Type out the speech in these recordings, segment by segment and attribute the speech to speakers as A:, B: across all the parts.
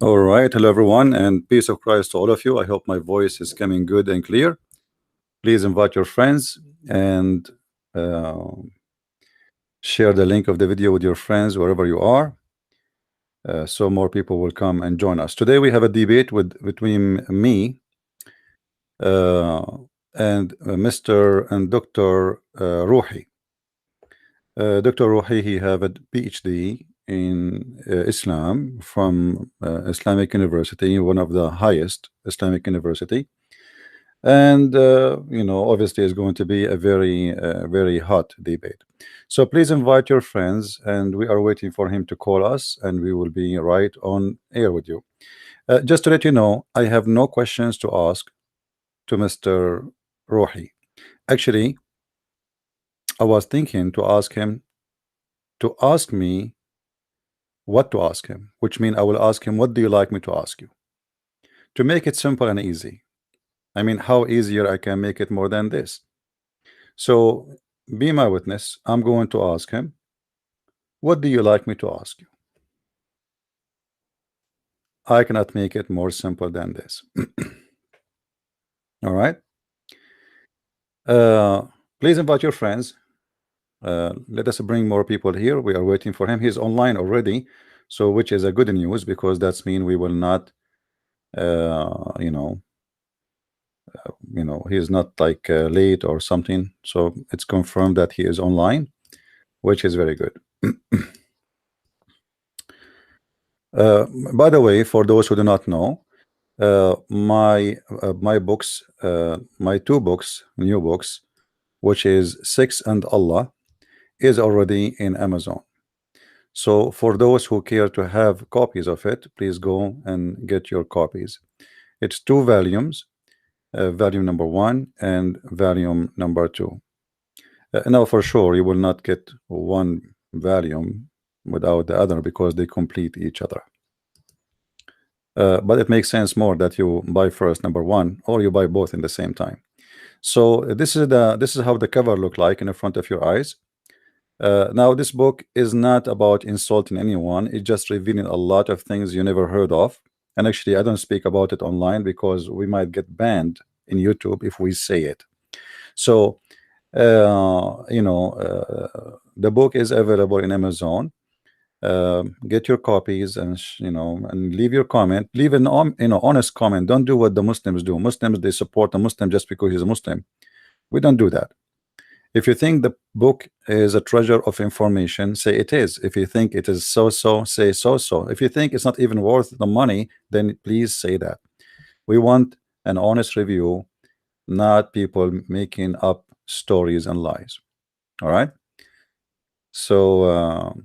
A: All right, hello everyone, and peace of Christ to all of you. I hope my voice is coming good and clear. Please invite your friends and uh, share the link of the video with your friends wherever you are, so more people will come and join us. Today we have a debate between me uh, and Mr. and Dr. Rohi. Dr. Rohi, he have a PhD in Islam from Islamic University, one of the highest Islamic university. And obviously it's going to be a very hot debate. So please invite your friends, and we are waiting for him to call us, and we will be right on air with you. Just to let you know, I have no questions to ask to Mr. Rohi. Actually, I was thinking to ask him to ask me what to ask him, which means I will ask him, what do you like me to ask you, to make it simple and easy. I mean, how easier I can make it more than this? So be my witness. I'm going to ask him, what do you like me to ask you? I cannot make it more simple than this. All right. Please invite your friends. Let us bring more people here. We are waiting for him. He's online already, so which is a good news, because that's mean we will not, uh, you know, he's not like late or something. So it's confirmed that he is online, which is very good. By the way, for those who do not know, my books, my two books, new books, which is Six and Allah, is already in Amazon. So for those who care to have copies of it, please go and get your copies. It's two volumes, volume number 1 and volume number 2. Now for sure you will not get one volume without the other, because they complete each other. But it makes sense more that you buy first number 1, or you buy both in the same time. So this is how the cover look like in the front of your eyes. Now this book is not about insulting anyone. It's just revealing a lot of things you never heard of. And actually I don't speak about it online, because we might get banned in YouTube if we say it. So the book is available in Amazon. Get your copies, and and leave your comment. Leave an honest comment. Don't do what the Muslims do. Muslims, they support a Muslim just because he's a Muslim. We don't do that. If you think the book is a treasure of information, say it is. If you think it is so, say so. If you think it's not even worth the money, then please say that. We want an honest review, not people making up stories and lies. All right. So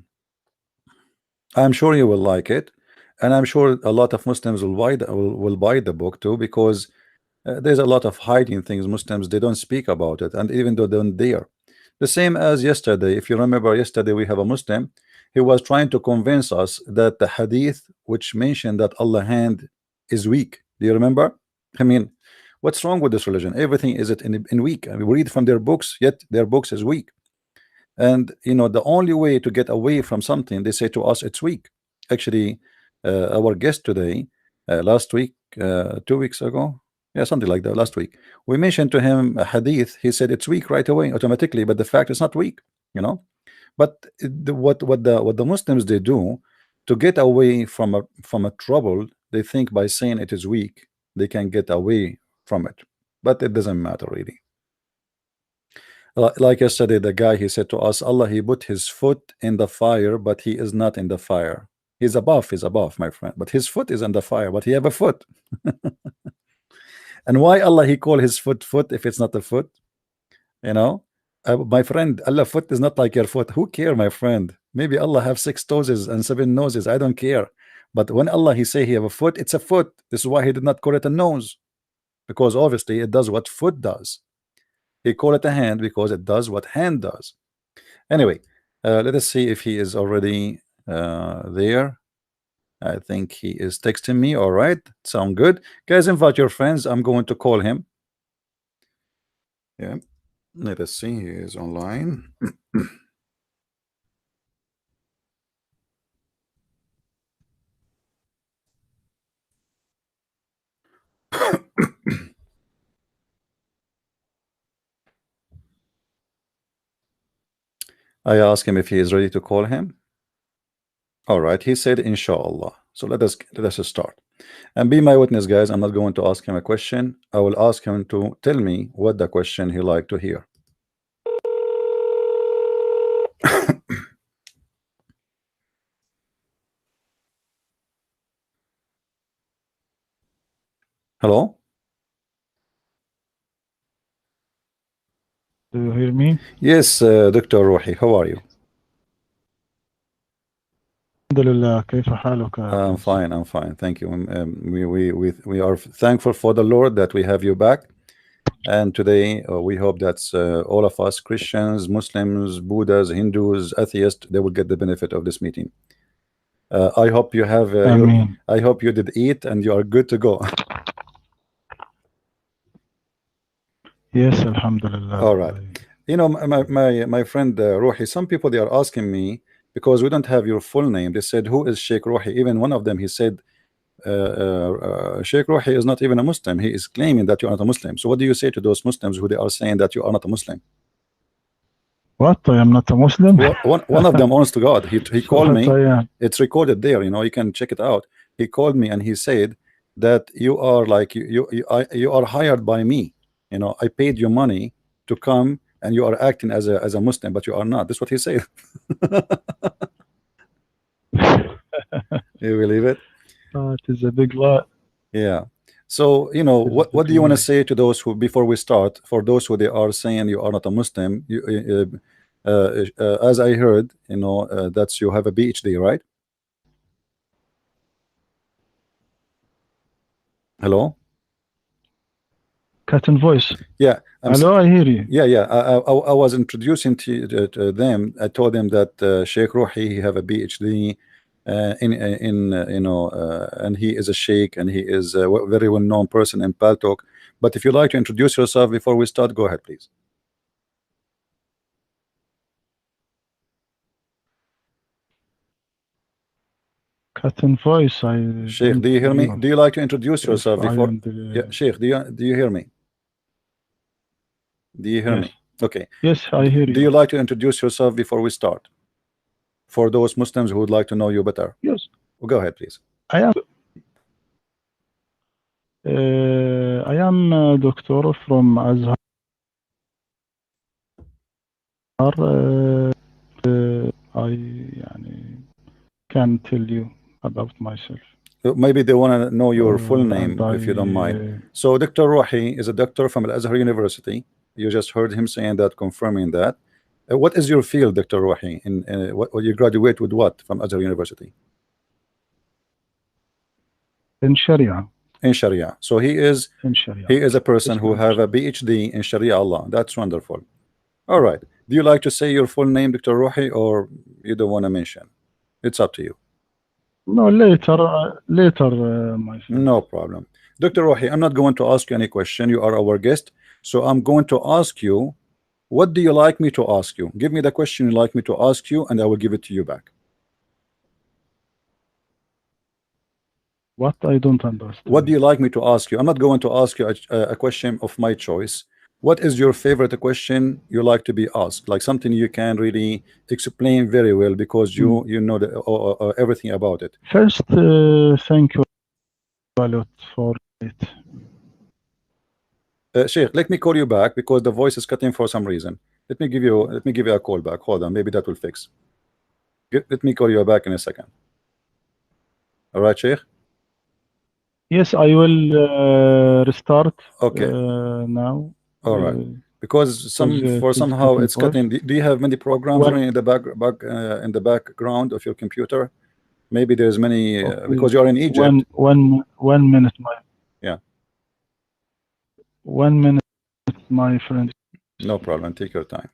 A: I'm sure you will like it, and I'm sure a lot of Muslims will buy the book too, because there's a lot of hiding things. Muslims, they don't speak about it, and even though they don't dare. The same as yesterday. If you remember, yesterday we have a Muslim. He was trying to convince us that the hadith which mentioned that Allah's hand is weak. Do you remember? I mean, what's wrong with this religion? Everything is it in weak. I mean, we read from their books, yet their books is weak. And the only way to get away from something, they say to us, it's weak. Actually, our guest today, last week, 2 weeks ago, yeah, something like that, last week, we mentioned to him a hadith. He said it's weak right away, automatically, but the fact is not weak, But what the Muslims, they do to get away from a trouble, they think by saying it is weak, they can get away from it, but it doesn't matter really. Like yesterday, the guy, he said to us, Allah, he put his foot in the fire, but he is not in the fire. He's above, my friend, but his foot is in the fire, but he have a foot. And why Allah he call his foot if it's not a foot? My friend, Allah foot is not like your foot. Who care, my friend? Maybe Allah have 6 toes and 7 noses. I don't care. But when Allah he say he have a foot, it's a foot. This is why he did not call it a nose, because obviously it does what foot does. He call it a hand because it does what hand does. Anyway, let us see if he is already there. I think he is texting me. All right, sound good. Guys, invite your friends. I'm going to call him. Yeah, let us see. He is online. I asked him if he is ready to call him. All right, he said inshallah. So let us start. And be my witness, guys. I'm not going to ask him a question. I will ask him to tell me what the question he like to hear. Hello?
B: Do you hear me?
A: Yes, Dr. Rohi, how are you?
B: الحمد لله كيف حالك يا
A: I'm
B: عزيز؟
A: fine, I'm fine. Thank you. We are thankful for the Lord that we have you back. And today we hope that all of us, Christians, Muslims, Buddhas, Hindus, atheists, they will get the benefit of this meeting. I hope you have
B: آمين.
A: I hope you did eat and you are good to go.
B: Yes, الحمد لله.
A: All right. You know, my friend Rohi, some people they are asking me because we don't have your full name. They said, "Who is Sheikh Rohi?" Even one of them, he said, "Sheikh Rohi is not even a Muslim. He is claiming that you are not a Muslim." So, what do you say to those Muslims who they are saying that you are not a Muslim?
B: What? I am not a Muslim?
A: One of them, honest to God, he
B: So
A: called
B: what
A: me.
B: I am?
A: It's recorded there. You know, you can check it out. He called me and he said that you are like you are hired by me. You know, I paid you money to come and you are acting as a Muslim, but you are not. That's what he said. You believe it?
B: It is a big lie.
A: Yeah. So, you know,
B: It is a
A: what
B: big
A: do you want to
B: lie.
A: say to those who, before we start, for those who they are saying you are not a Muslim, as I heard, you know, that's you have a PhD, right? Hello?
B: Cut in voice.
A: Yeah,
B: Hello, I hear you.
A: yeah. I was introducing to them. I told them that Sheikh Rohi he have a PhD in you know, and he is a Sheikh and he is a very well known person in Paltalk. But if you like to introduce yourself before we start, go ahead, please.
B: Cut in voice. I
A: Sheikh,
B: don't
A: do you hear
B: hear
A: me?
B: you.
A: Do you like to introduce
B: If
A: yourself
B: I
A: before?
B: am
A: Yeah,
B: the...
A: Sheikh, do you hear me? Do you hear
B: Yes.
A: me? Okay.
B: Yes, I hear
A: Do you
B: you.
A: like to introduce yourself before we start? For those Muslims who would like to know you better.
B: Yes.
A: Well, go ahead, please.
B: I am a doctor from Azhar. I يعني can tell you about myself.
A: Maybe they want to know your full
B: And
A: name if you don't mind. So Dr. Rohi is a doctor from Al-Azhar University. You just heard him saying that, confirming that. What is your field, Dr. Rohi? In what you graduate with what from Azhar University?
B: in Sharia.
A: In Sharia. So he is
B: In Sharia.
A: a person who
B: Islamic
A: have a
B: Sharia.
A: PhD in Sharia law. That's wonderful. All right. Do you like to say your full name, Dr. Rohi, or you don't want to mention? It's up to you.
B: No, later, my friend.
A: No problem. Dr. Rohi, I'm not going to ask you any question. You are our guest. So I'm going to ask you, what do you like me to ask you? Give me the question you like me to ask you, and I will give it to you back.
B: What? I don't
A: What
B: understand.
A: do you like me to ask you? I'm not going to ask you a question of my choice. What is your favorite question you like to be asked? Like something you can really explain very well because you know everything about it.
B: First, thank you a lot for it.
A: Sheikh, let me call you back because the voice is cutting for some reason. Let me give you a call back. Hold on, maybe that will fix. Let me call you back in a second. All right, Sheikh.
B: Yes, I will restart
A: Okay.
B: now.
A: All right. Because
B: Because it is
A: somehow
B: cutting
A: it's
B: voice.
A: cutting. Do you have many programs
B: One,
A: running in the in the background of your computer? Maybe there's many
B: okay,
A: because you're in Egypt.
B: 1 minute,
A: Yeah,
B: 1 minute, my friend.
A: no problem. Take your time.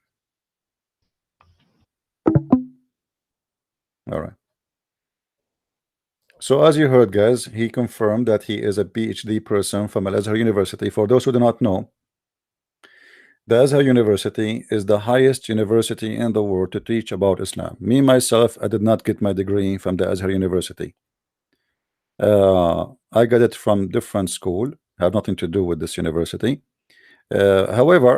A: All right. So as you heard, guys, he confirmed that he is a PhD person from Al-Azhar University. For those who do not know, the Azhar University is the highest university in the world to teach about Islam. Me, myself, I did not get my degree from the Azhar University. I got it from different school, have nothing to do with this university. However,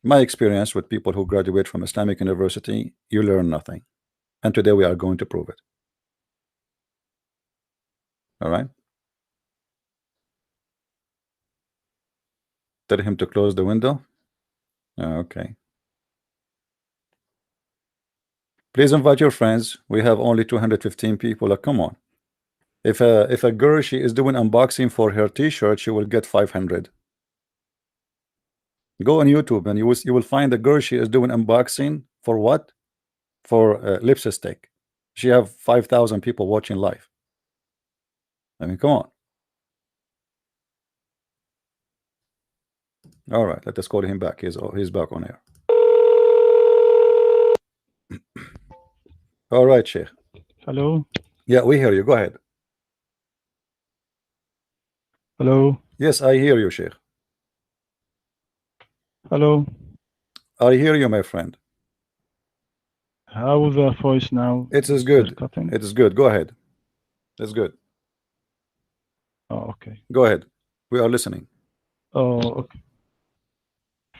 A: My experience with people who graduate from Islamic University, you learn nothing. And today we are going to prove it. All right? Tell him to close the window. Okay. Please invite your friends. We have only 215 people. Like, come on. If a girl, she is doing unboxing for her t-shirt, she will get 500. Go on YouTube and you will find a girl, she is doing unboxing for what? For lipstick. She have 5,000 people watching live. I mean, come on. All right, let us call him back. He's back on air. All right, Sheikh.
B: Hello?
A: Yeah, we hear you. Go ahead.
B: Hello?
A: Yes, I hear you, Sheikh.
B: Hello?
A: I hear you, my friend.
B: How the voice now?
A: It is
B: Still
A: good.
B: cutting?
A: It is good. Go ahead. It's good.
B: Oh, okay.
A: Go ahead. We are listening.
B: Oh, okay.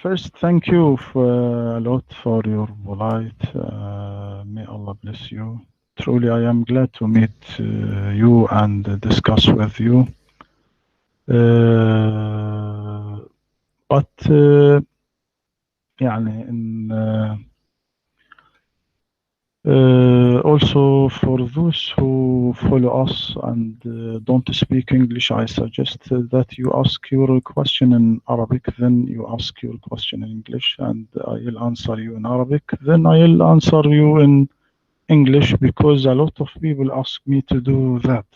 B: First, thank you a lot for your polite. May Allah bless you. Truly, I am glad to meet you and discuss with you. But يعني also for those who follow us and don't speak English, I suggest that you ask your question in Arabic, then you ask your question in English, and I'll answer you in Arabic, then I'll answer you in English, because a lot of people ask me to do that.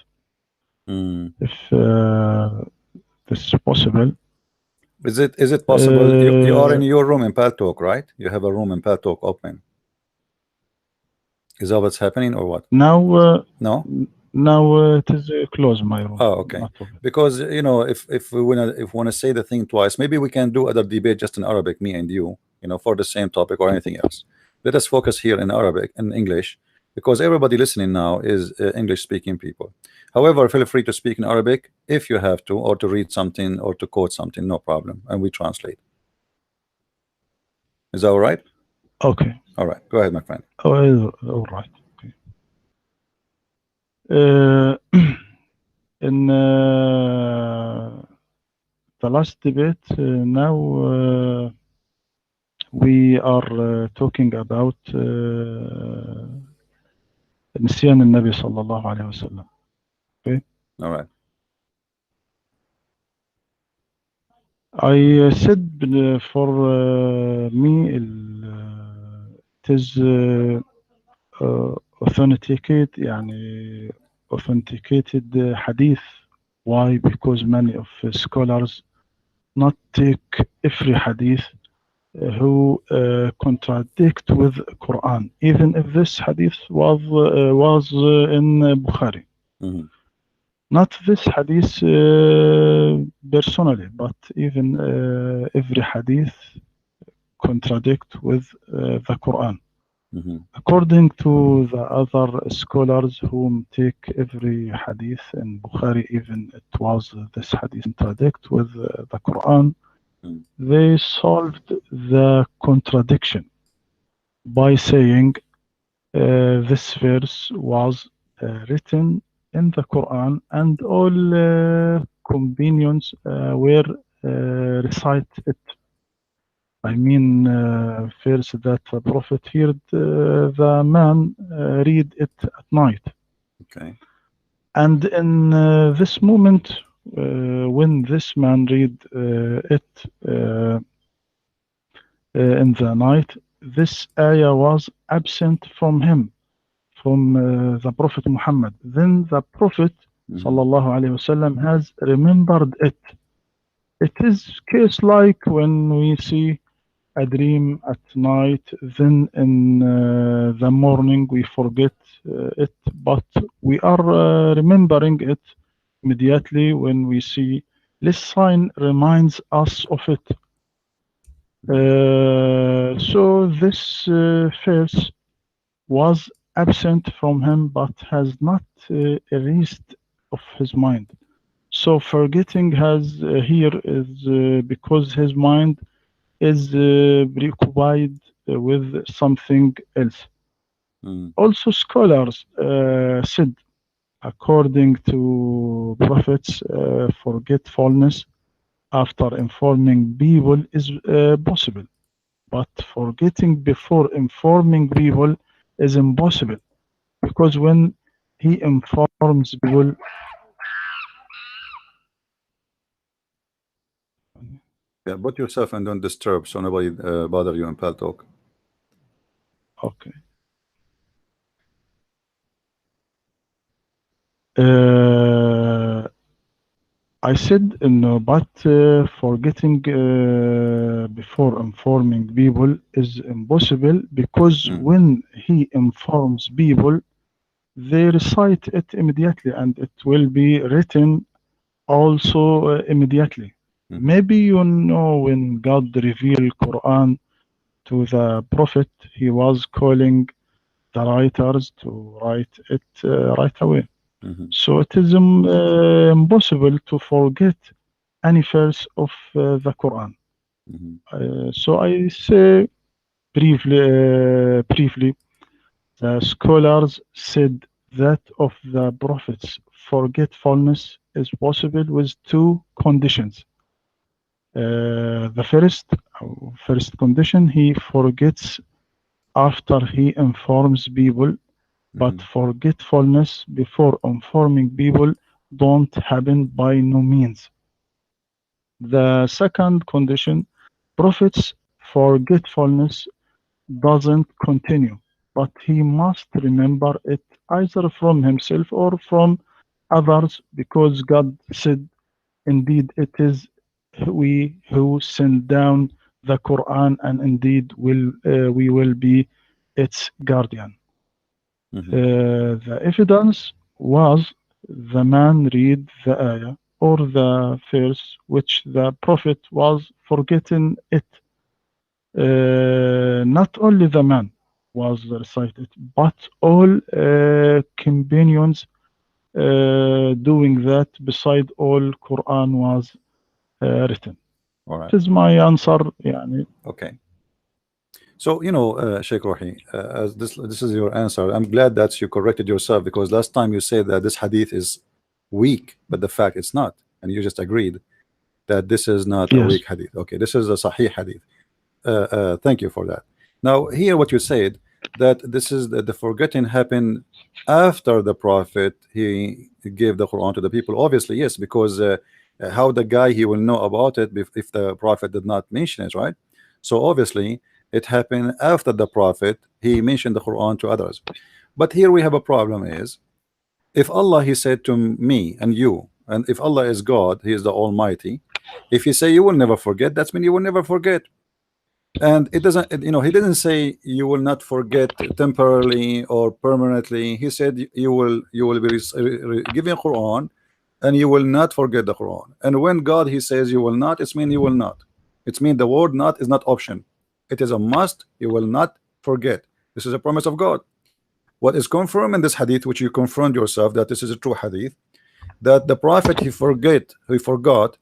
B: If this is possible.
A: Is it possible? You are in your room in Paltalk, right? You have a room in Paltalk open. Is that what's happening or what?
B: Now,
A: no.
B: Now it is closed, my room.
A: Oh, okay. Because if we wanna say the thing twice, maybe we can do other debate just in Arabic, me and you, for the same topic or anything else. Let us focus here in Arabic and English, because everybody listening now is English-speaking people. However, feel free to speak in Arabic if you have to, or to read something, or to quote something. No problem, and we translate. Is that all right?
B: Okay.
A: All right. Go ahead, my friend.
B: Oh, all right. Okay. In the last debate, now we are talking about نسيان النبي صلى الله عليه وسلم. Okay.
A: All right.
B: I said for me it is authenticated يعني authenticated hadith. Why? Because many of scholars not take every hadith who contradict with Quran, even if this hadith was in Bukhari. Not this hadith personally, but even every hadith contradict with the Quran. According to the other scholars whom take every hadith in Bukhari, even it was this hadith contradict with the Quran, they solved the contradiction by saying this verse was written in the Quran, and all companions were recite it. I mean, first that the Prophet heard the man read it at night.
A: Okay.
B: And in this moment, when this man read it in the night, this ayah was absent from him, from the Prophet Muhammad. Then the Prophet sallallahu alaihi wasallam has remembered it. It is case like when we see a dream at night, then in the morning we forget it, but we are remembering it immediately when we see this sign reminds us of it. So this verse was absent from him, but has not erased of his mind. So forgetting has here is because his mind is preoccupied with something else.
A: Mm.
B: Also, scholars said, according to prophets, forgetfulness after informing people is possible, but forgetting before informing people is impossible because when he informs people,
A: Yeah, put yourself and don't disturb so nobody bother you in Pal Talk.
B: okay. Uh, I said no, but forgetting before informing people is impossible because
A: Mm.
B: when he informs people, they recite it immediately and it will be written also immediately.
A: Mm-hmm.
B: Maybe you know when God revealed Quran to the Prophet, he was calling the writers to write it right away.
A: Mm-hmm.
B: So it is impossible to forget any verse of the Quran.
A: Mm-hmm.
B: So I say briefly, the scholars said that of the prophets, forgetfulness is possible with two conditions. The first condition, he forgets after he informs people, but
A: Mm-hmm.
B: forgetfulness before informing people don't happen by no means. The second condition, prophet's forgetfulness doesn't continue, but he must remember it either from himself or from others because God said, indeed, it is we who send down the Quran, and indeed we will be its guardian.
A: Mm-hmm.
B: The evidence was the man read the ayah or the verse which the prophet was forgetting it. Not only the man was recited, but all companions doing that beside all Quran was written.
A: All
B: It
A: right.
B: is my answer. يعني.
A: Okay. So, Sheikh Rohi, as this is your answer. I'm glad that you corrected yourself because last time you said that this hadith is weak, but the fact it's not, and you just agreed that this is not a
B: Yes,
A: weak hadith. Okay, this is a sahih hadith. Thank you for that. Now, here what you said that this is the forgetting happened after the prophet he gave the Quran to the people. Obviously, yes, because how the guy he will know about it if the prophet did not mention it, right? So obviously, it happened after the prophet he mentioned the Quran to others. But here we have a problem: is if Allah he said to me and you, and if Allah is God, He is the Almighty. If He say you will never forget, that's mean you will never forget. And it doesn't, he didn't say you will not forget temporarily or permanently. He said you will be giving Quran and you will not forget the Quran. And when God he says you will not, it's mean you will not. It's mean the word not is not option. It is a must. You will not forget. This is a promise of God. What is confirmed in this hadith, which you confirmed yourself that this is a true hadith, that the prophet he forgot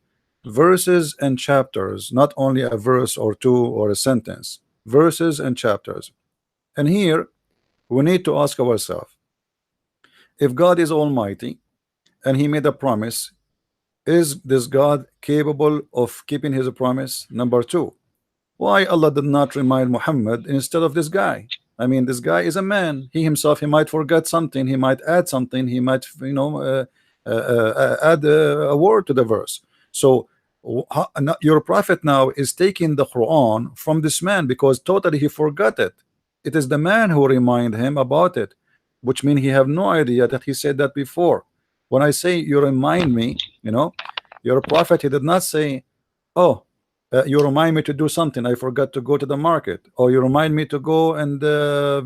A: verses and chapters, not only a verse or two or a sentence, verses and chapters. And here we need to ask ourselves, if God is almighty and he made a promise, is this God capable of keeping his promise? Number two, why Allah did not remind Muhammad instead of this guy? I mean, this guy is a man. He himself, he might forget something. He might add something. He might, add a word to the verse. So, your prophet now is taking the Quran from this man because totally he forgot it. It is the man who remind him about it, which means he have no idea that he said that before. When I say you remind me, your prophet, he did not say, "Oh, you remind me to do something. I forgot to go to the market," or you remind me to go and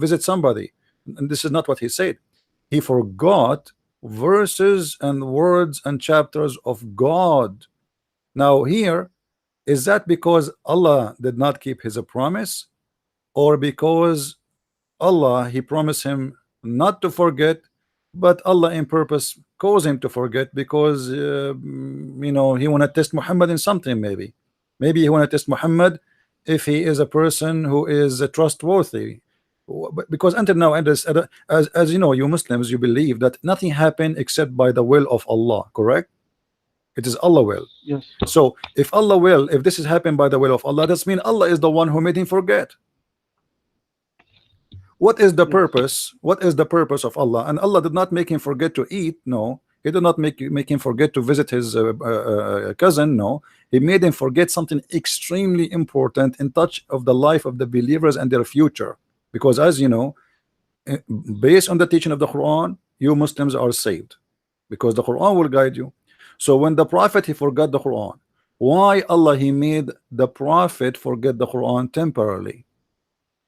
A: visit somebody. And this is not what he said. He forgot verses and words and chapters of God. Now, here is that because Allah did not keep his promise, or because Allah he promised him not to forget, but Allah in purpose caused him to forget because he want to test Muhammad in something. Maybe he want to test Muhammad if he is a person who is trustworthy. Because until now, and as you know, you Muslims, you believe that nothing happened except by the will of Allah, correct? It is Allah will.
B: Yes.
A: So if Allah will, if this is happened by the will of Allah, that's mean Allah is the one who made him forget. What is the
B: Yes.
A: purpose? What is the purpose of Allah? And Allah did not make him forget to eat. No, He did not make him forget to visit his cousin. No, He made him forget something extremely important in touch of the life of the believers and their future. Because as you know, based on the teaching of the Quran, you Muslims are saved because the Quran will guide you. So when the Prophet he forgot the Quran, why Allah he made the Prophet forget the Quran temporarily?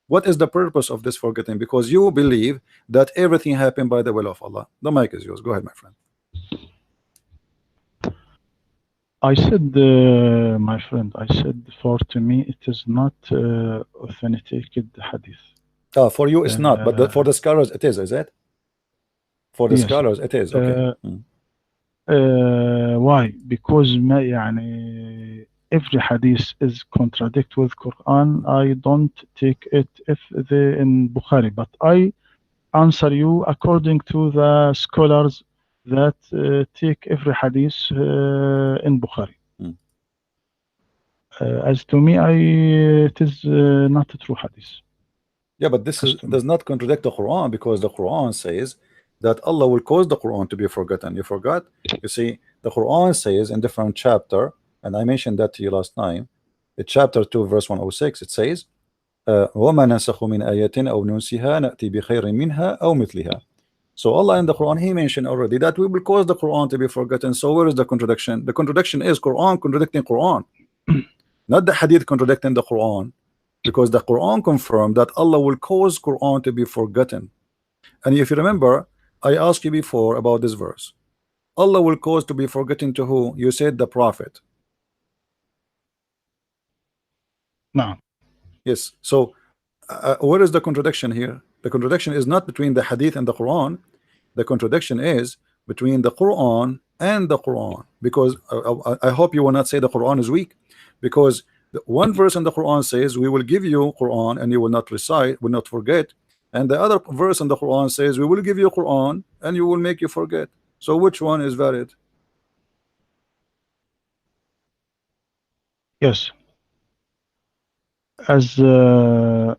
A: What is the purpose of this forgetting? Because you believe that everything happened by the will of Allah. The mic is yours. Go ahead, my friend.
B: I said, my friend, I said, for to me, it is not authenticated hadith.
A: For you, it's not, but for the scholars, it is it? For the
B: yes.
A: scholars, it is. Okay.
B: Why? Because يعني, every hadith is contradict with Quran. I don't take it if they in Bukhari, but I answer you according to the scholars that take every hadith in Bukhari. As to me, it is not a true hadith.
A: Yeah, but this does not contradict the Quran, because the Quran says that Allah will cause the Quran to be forgotten. You forgot? You see, the Quran says in different chapter, and I mentioned that to you last time, in chapter 2, verse 106, it says, وَمَا نَنْسَخُ مِنْ آيَةٍ أَوْ نُنْسِهَا نَأْتِي بِخَيْرٍ مِنْهَا أَوْ مِثْلِهَا. So Allah in the Quran, He mentioned already that we will cause the Quran to be forgotten. So where is the contradiction? The contradiction is Quran contradicting Quran, not the Hadith contradicting the Quran, because the Quran confirmed that Allah will cause Quran to be forgotten. And if you remember, I asked you before about this verse. Allah will cause to be forgotten to who? You said the Prophet.
B: No.
A: Yes. So where is the contradiction here? The contradiction is not between the Hadith and the Quran. The contradiction is between the Quran and the Quran. Because I hope you will not say the Quran is weak, because the one verse in the Quran says we will give you Quran and you will not recite, will not forget, and the other verse in the Quran says we will give you Quran and you will make you forget. So which one is valid?
B: Yes. As the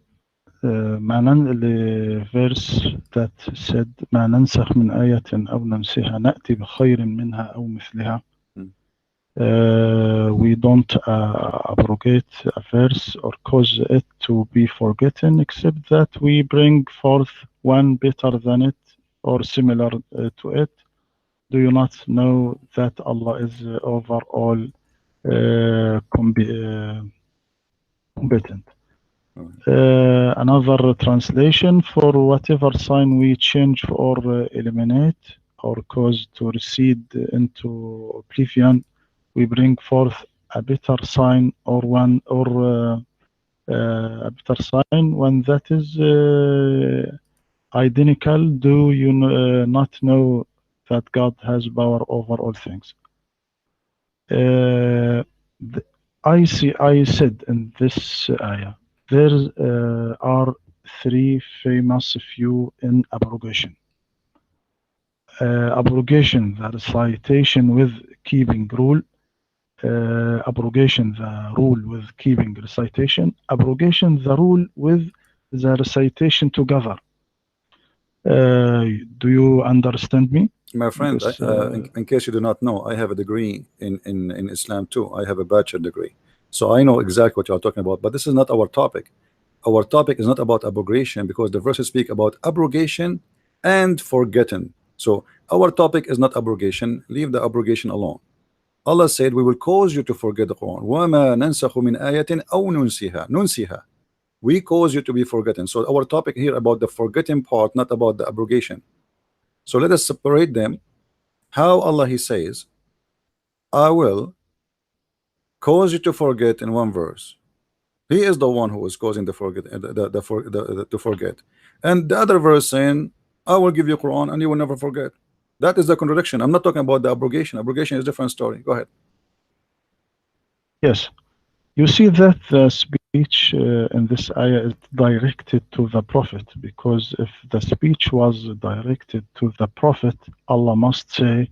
B: verse that said ما ننسخ من آية أو ننسها نأتي بخير منها أو مثلها. We don't abrogate a verse or cause it to be forgotten, except that we bring forth one better than it or similar to it. Do you not know that Allah is over all competent? Another translation: for whatever sign we change or eliminate or cause to recede into oblivion, we bring forth a better sign or one or a better sign, one that is identical. Do you not know that God has power over all things? I said in this ayah, there are three famous views in abrogation. Abrogation, the recitation with keeping rule. Abrogation, the rule with keeping recitation. Abrogation, the rule with the recitation together. Do you understand me?
A: My friend,
B: Because,
A: in case you do not know, I have a degree in Islam too. I have a bachelor degree. So I know exactly what you are talking about, but this is not our topic. Our topic is not about abrogation, because the verses speak about abrogation and forgetting. So our topic is not abrogation. Leave the abrogation alone. Allah said we will cause you to forget the Quran. وَمَا نَنْسَخُ مِنْ آيَةٍ أَوْ نُنْسِهَا. We cause you to be forgotten. So our topic here about the forgetting part, not about the abrogation. So let us separate them. How Allah He says, I will cause you to forget in one verse. He is the one who is causing to forget. And the other verse saying, I will give you Quran and you will never forget. That is the contradiction. I'm not talking about the abrogation. Abrogation is a different story. Go ahead.
B: Yes. You see that the speech in this ayah is directed to the Prophet, because if the speech was directed to the Prophet, Allah must say,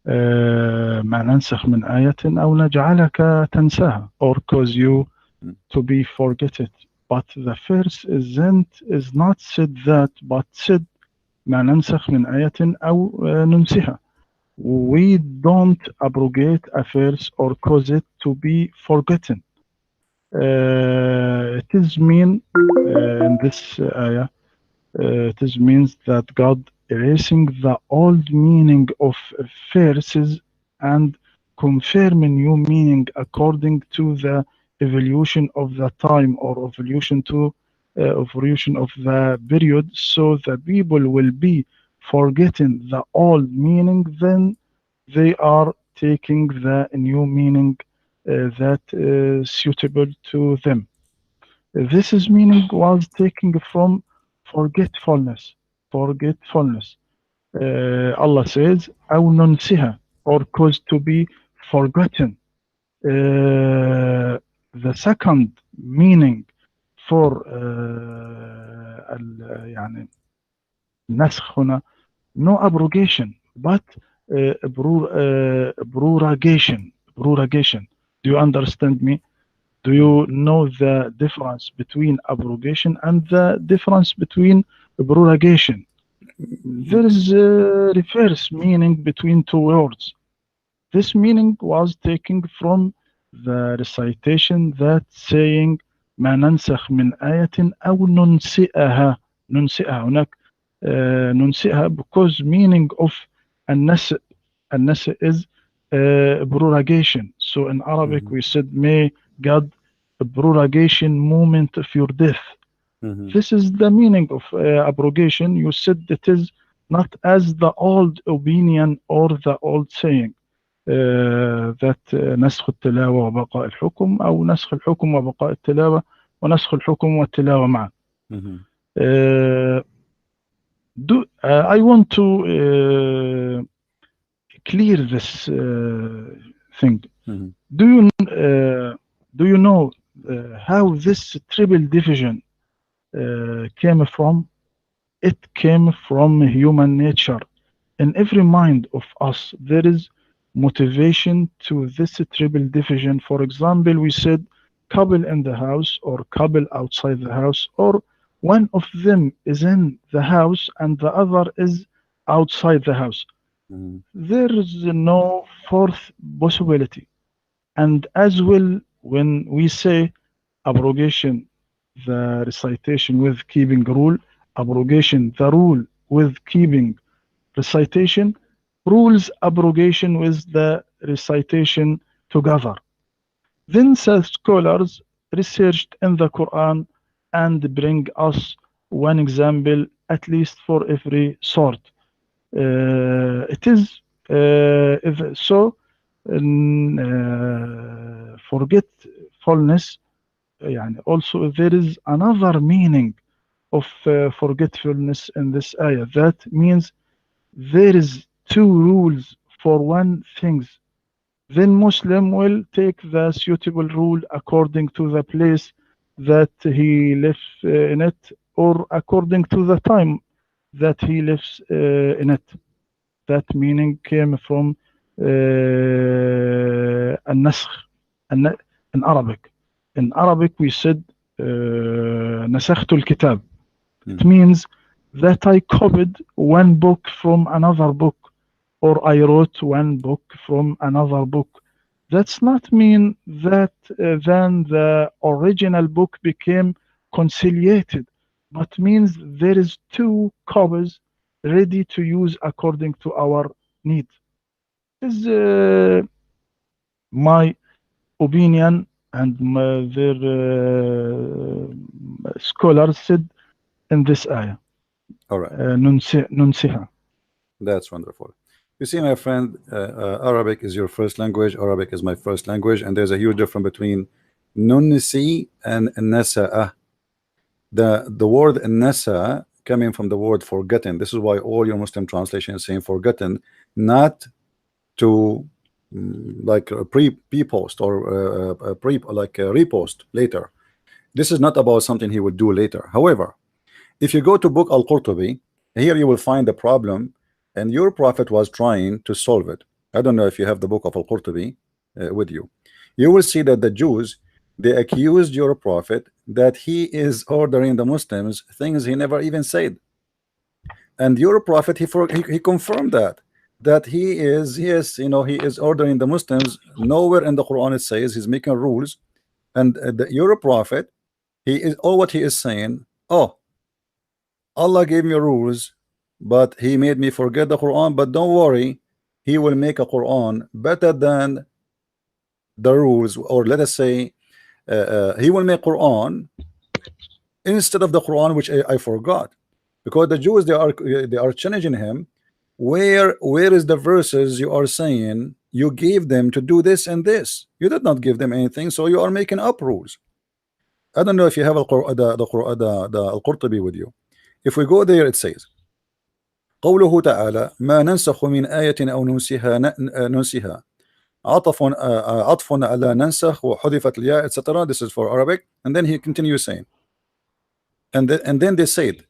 B: ما ننسخ من آية أو نجعلك تنساها, or cause you to be forget it. But the verse is not said that, but said ما ننسخ من آية أو ننسها. We don't abrogate a verse or cause it to be forgotten. It is mean in this ayah, it is means that God erasing the old meaning of verses and confirming new meaning according to the evolution of the time, or evolution of the period, so the people will be forgetting the old meaning, then they are taking the new meaning that is suitable to them. This is meaning was taken from forgetfulness. Forgetfulness. Allah says, أو ننسها, or cause to be forgotten. The second meaning for يعني النسخ هنا, no abrogation, but prorogation. Prorogation. Do you understand me? Do you know the difference between abrogation and the difference between prorogation? There is a reverse meaning between two words. This meaning was taken from the recitation that saying ما ننسخ من آية أو ننسئها. ننسئها هناك ننسئها, because meaning of النسء is prorogation. So in Arabic we said, may God prorogation moment of your death. This is the meaning of abrogation. You said it is not as the old opinion or the old saying that نسخ التلاوة وبقاء الحكم, أو نسخ الحكم وبقاء التلاوة, ونسخ الحكم والتلاوة معا. I want to clear this thing. Do you know how this triple division came from? It came from human nature. In every mind of us, there is motivation to this triple division. For example, we said couple in the house or couple outside the house, or one of them is in the house and the other is outside the house. There is no fourth possibility. And as well, when we say abrogation, the recitation with keeping rule, abrogation, the rule with keeping recitation, rules abrogation with the recitation together. Then scholars researched in the Quran and bring us one example at least for every sort. It is so forgetfulness. Also there is another meaning of forgetfulness in this ayah. That means there is two rules for one thing. Then Muslim will take the suitable rule according to the place that he lives in it, or according to the time that he lives in it. That meaning came from النسخ in Arabic. In Arabic we said نسخت الكتاب. It means that I copied one book from another book, or I wrote one book from another book. That's not mean that then the original book became conciliated, but means there is two copies ready to use according to our need. This is my opinion, and their scholars said in this ayah.
A: All right.
B: ننسها.
A: That's wonderful. You see, my friend, Arabic is your first language. Arabic is my first language, and there's a huge difference between nunsi and nasa'a. The word nasa coming from the word forgotten. This is why all your Muslim translation is saying forgotten, not to like a pre-post or like a repost later. This is not about something he would do later. However, if you go to book Al-Qurtubi, here you will find the problem, and your prophet was trying to solve it. I don't know if you have the book of Al-Qurtubi with you. You will see that the Jews, they accused your prophet that he is ordering the Muslims things he never even said. And your prophet, he confirmed that he is, yes, you know, he is ordering the Muslims. Nowhere in the Quran it says he's making rules. And your prophet, he is, all what he is saying, oh, Allah gave me rules, but he made me forget the Quran. But don't worry, he will make a Quran better than the rules, or let us say he will make Quran instead of the Quran which I forgot. Because the Jews, they are challenging him. Where is the verses you are saying you gave them to do this and this? You did not give them anything, so you are making up rules. I don't know if you have the Al-Qurtubi with you. If we go there, it says قوله تعالى ما ننسخ من آية أو ننسها عطف على ننسخ وحذفت الياء, etc. This is for Arabic. And then he continues saying, and then they said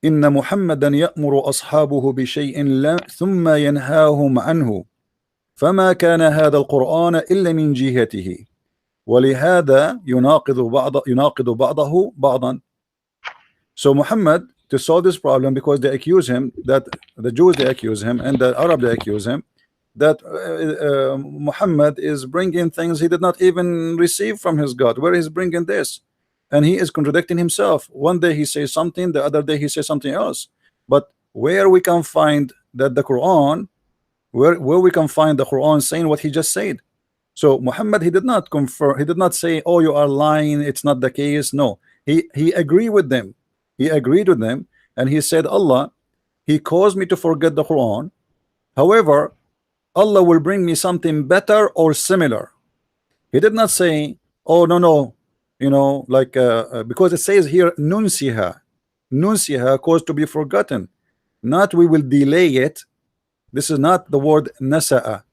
A: إن محمدا يأمر أصحابه بشيء ثم ينهاهم عنه فما كان هذا القرآن إلا من جهته ولهذا يناقض بعضه بعضا. So Muhammad, to solve this problem, because they accuse him, that the Jews, they accuse him, and the Arab, they accuse him, that Muhammad is bringing things he did not even receive from his God. Where is bringing this? And he is contradicting himself. One day he says something, the other day he says something else. But where we can find that the Quran, where we can find the Quran saying what he just said? So Muhammad, he did not confirm, he did not say, oh, you are lying, it's not the case. No, he agreed with them. He agreed with them, and he said, Allah, he caused me to forget the Quran. However, Allah will bring me something better or similar. He did not say, oh, no, you know, like because it says here nunsiha caused to be forgotten, not we will delay it. This is not the word nasa'a,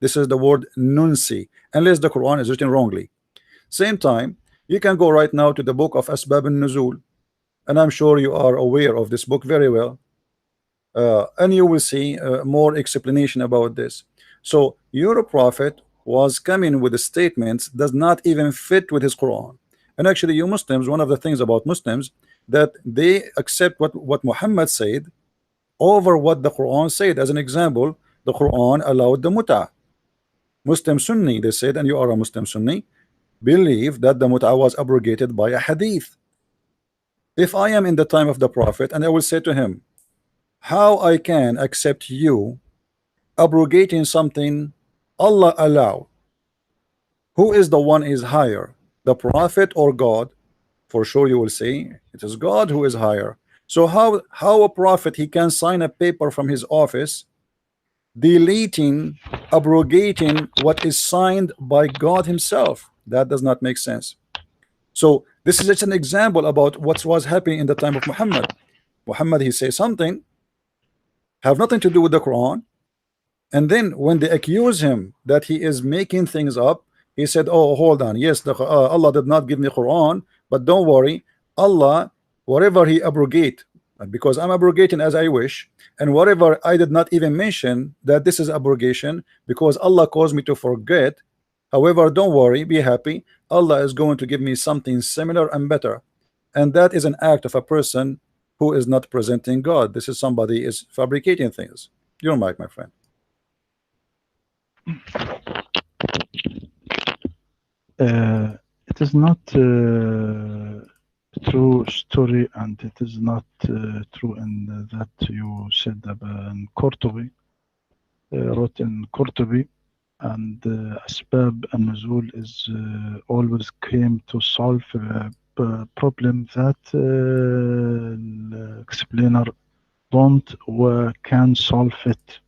A: this is the word nunsi, unless the Quran is written wrongly. Same time, you can go right now to the book of Asbab al-Nuzul, and I'm sure you are aware of this book very well, and you will see more explanation about this. So your prophet was coming with the statements does not even fit with his Quran. And actually, you Muslims, one of the things about Muslims, that they accept what Muhammad said over what the Quran said. As an example, the Quran allowed the mut'ah. Muslim Sunni, they said, and you are a Muslim Sunni, believe that the mut'ah was abrogated by a hadith. If I am in the time of the prophet, and I will say to him, how I can accept you abrogating something Allah allow? Who is the one is higher, the prophet or God? For sure you will say it is God who is higher. So how a prophet, he can sign a paper from his office deleting, abrogating what is signed by God himself? That does not make sense. So this is just an example about what was happening in the time of Muhammad. Muhammad, he says something have nothing to do with the Quran, and then when they accuse him that he is making things up, he said, oh, hold on, yes, Allah did not give me Quran, but don't worry, Allah, whatever he abrogate, because I'm abrogating as I wish, and whatever I did not even mention that this is abrogation because Allah caused me to forget. However, don't worry, be happy, Allah is going to give me something similar and better. And that is an act of a person who is not presenting God. This is somebody is fabricating things. Your mic, my friend.
B: It is not true story, and it is not true in that you said in Qurtubi, wrote in Qurtubi, and Asbab and Nuzul is always came to solve problem that explainer don't or can solve it.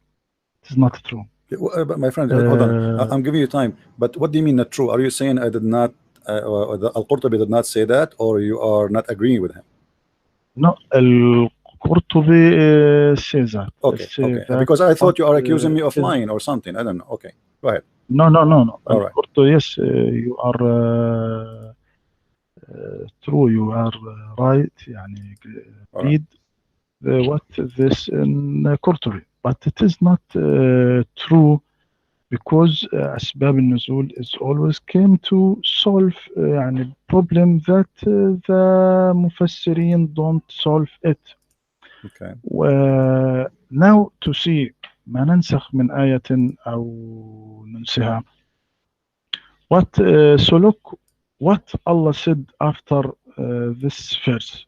B: It is not true.
A: But my friend, hold on. I'm giving you time. But what do you mean not true? Are you saying I did not, Al-Qurtubi did not say that, or you are not agreeing with him?
B: No, Qurtubi says that.
A: Okay,
B: Say
A: okay.
B: that
A: Because I
B: what
A: thought you are accusing me of
B: is
A: lying or something. I don't know. Okay, go ahead.
B: no, no, no, no.
A: All right,
B: Al-Qurtubi, yes, you are true. You are right. يعني
A: all right.
B: read what this in Qurtubi, but it is not true because أسباب النزول is always came to solve يعني problem that the مفسرين don't solve it.
A: Okay.
B: now to see ما ننسخ من آية أو ننسها. What so look what Allah said after this verse.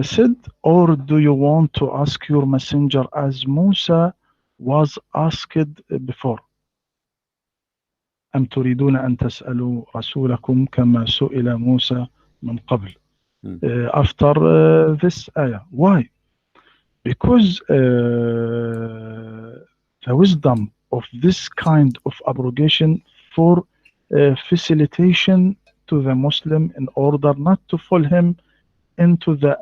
B: Said, or do you want to ask your messenger as Musa was asked before? أم تريدون أن تسألوا رسولكم كما سئل موسى من قبل.
A: Hmm.
B: After this ayah. Why? Because the wisdom of this kind of abrogation for facilitation to the Muslim in order not to fall him into the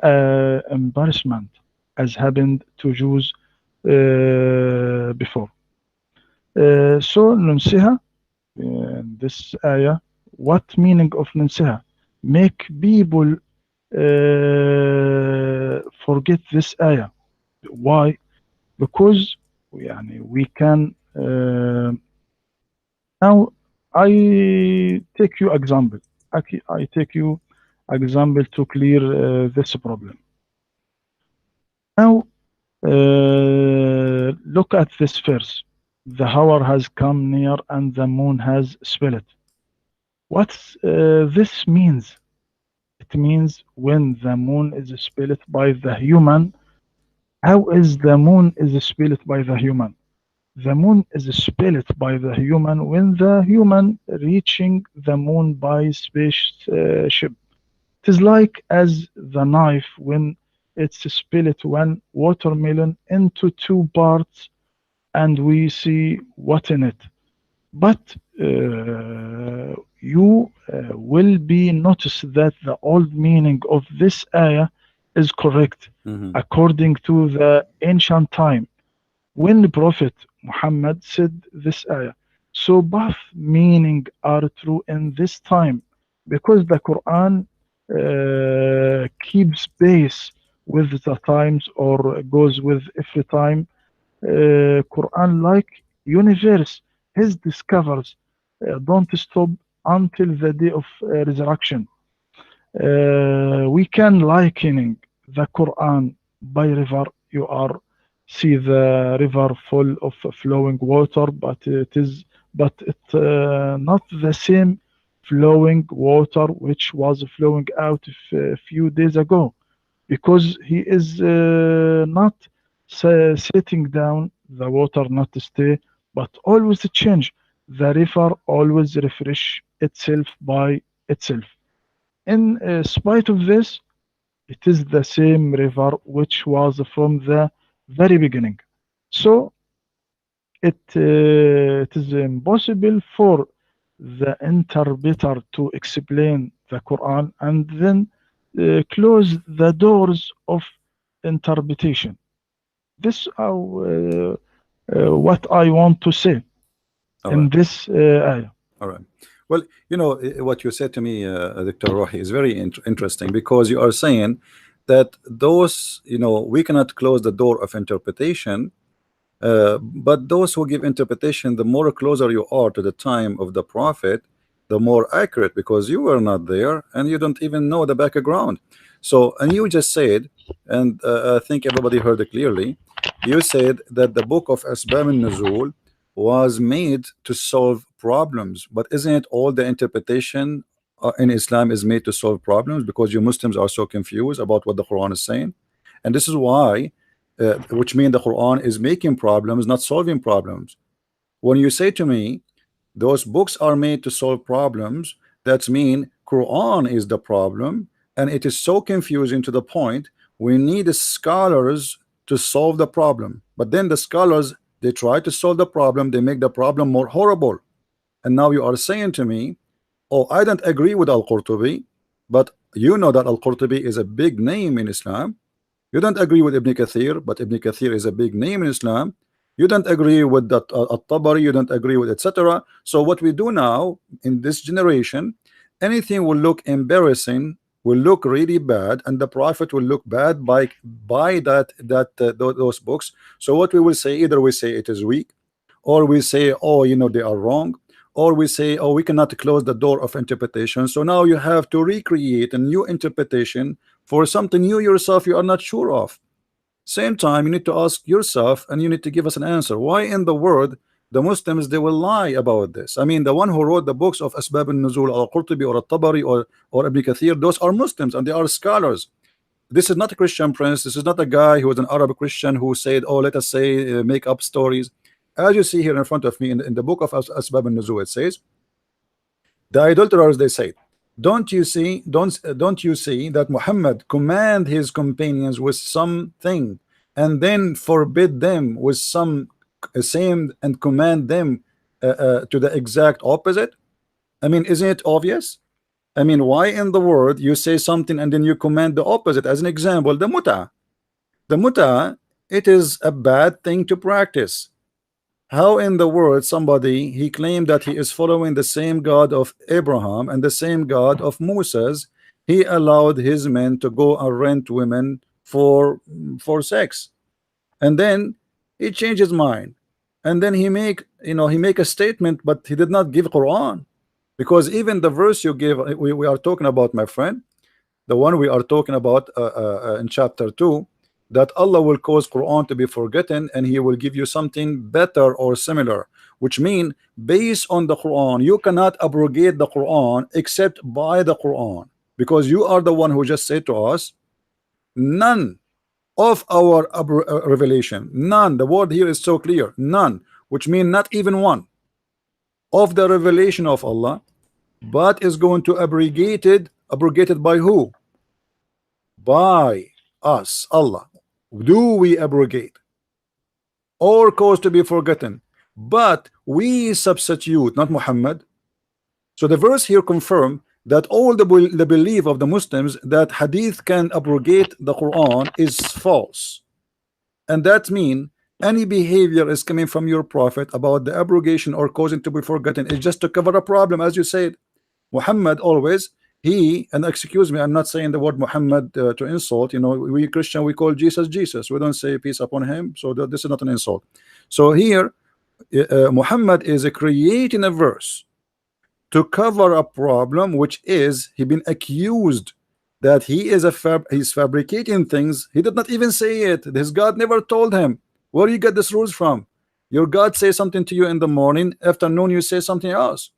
B: embarrassment as happened to Jews before. So ننسها in this ayah. What meaning of ننسها? Make people forget this ayah. Why? Because يعني we can now I take you example. I take you example to clear this problem. Now look at this verse. The hour has come near and the moon has split. What this means? It means when the moon is split by the human. How is the moon is split by the human? The moon is split by the human when the human reaching the moon by spaceship. It is like as the knife when it's split one watermelon into two parts and we see what in it. But you will be notice that the old meaning of this ayah is correct
A: Hmm.
B: according to the ancient time when the Prophet Muhammad said this ayah. So both meaning are true in this time because the Quran keeps pace with the times or goes with every time. Quran like universe, his discoveries don't stop until the day of resurrection. We can likening the Quran by river. You are see the river full of flowing water, but it not the same flowing water which was flowing out a few days ago, because he is not sitting down. The water not stay, but always change. The river always refresh itself by itself. In spite of this, it is the same river which was from the very beginning. So it is impossible for the interpreter to explain the Quran and then close the doors of interpretation. This what I want to say
A: All
B: in
A: right.
B: this ayah.
A: All right. Well, you know, what you said to me, Dr. Rohi, is very interesting because you are saying that those, you know, we cannot close the door of interpretation, but those who give interpretation, the more closer you are to the time of the prophet, the more accurate, because you were not there and you don't even know the background. So, and you just said, and I think everybody heard it clearly, you said that the book of Asbab al-Nuzul was made to solve problems, but isn't it all the interpretation in Islam is made to solve problems, because you Muslims are so confused about what the Quran is saying? And this is why which means the Quran is making problems, not solving problems. When you say to me, those books are made to solve problems, that means Quran is the problem, and it is so confusing to the point we need scholars to solve the problem. But then the scholars, they try to solve the problem, they make the problem more horrible. And now you are saying to me, oh, I don't agree with Al-Qurtubi, but you know that Al-Qurtubi is a big name in Islam. You don't agree with Ibn Kathir, but Ibn Kathir is a big name in Islam. You don't agree with that At-Tabari, you don't agree with etc. So what we do now in this generation, anything will look embarrassing, will look really bad, and the Prophet will look bad by those books. So what we will say, either we say it is weak, or we say, oh, you know, they are wrong, or we say, oh, we cannot close the door of interpretation. So now you have to recreate a new interpretation for something you yourself you are not sure of. Same time, you need to ask yourself, and you need to give us an answer. Why in the world the Muslims they will lie about this? I mean, the one who wrote the books of Asbab al-Nuzul, or Qurtubi, or At-Tabari, or Ibn Kathir, those are Muslims and they are scholars. This is not a Christian prince. This is not a guy who is an Arab Christian who said, oh, let us say make up stories. As you see here in front of me in the book of Asbab al-Nuzul, it says the idolaters, they say, don't you see that Muhammad command his companions with something and then forbid them with some same and command them to the exact opposite? I mean, isn't it obvious? I mean, why in the world you say something and then you command the opposite? As an example, the muta, it is a bad thing to practice. How in the world somebody he claimed that he is following the same God of Abraham and the same God of Moses, he allowed his men to go and rent women for sex, and then he changed his mind, and then he make a statement, but he did not give Quran, because even the verse you give, we are talking about, my friend, the one we are talking about in chapter 2, that Allah will cause Quran to be forgotten and he will give you something better or similar, which mean based on the Quran you cannot abrogate the Quran except by the Quran, because you are the one who just said to us none of our revelation, none, the word here is so clear, none, which mean not even one of the revelation of Allah, but is going to abrogated by who? By us, Allah. Do we abrogate or cause to be forgotten? But we substitute, not Muhammad. So the verse here confirm that all the belief of the Muslims that hadith can abrogate the Quran is false, and that mean any behavior is coming from your prophet about the abrogation or causing to be forgotten is just to cover a problem. As you said, Muhammad always, he, and excuse me, I'm not saying the word Muhammad to insult. You know, we Christian, we call Jesus Jesus. We don't say peace upon him. So this is not an insult. So here, Muhammad is creating a verse to cover a problem, which is he been accused that he is he's fabricating things. He did not even say it. His God never told him. Where do you get these rules from? Your God says something to you in the morning, afternoon you say something else.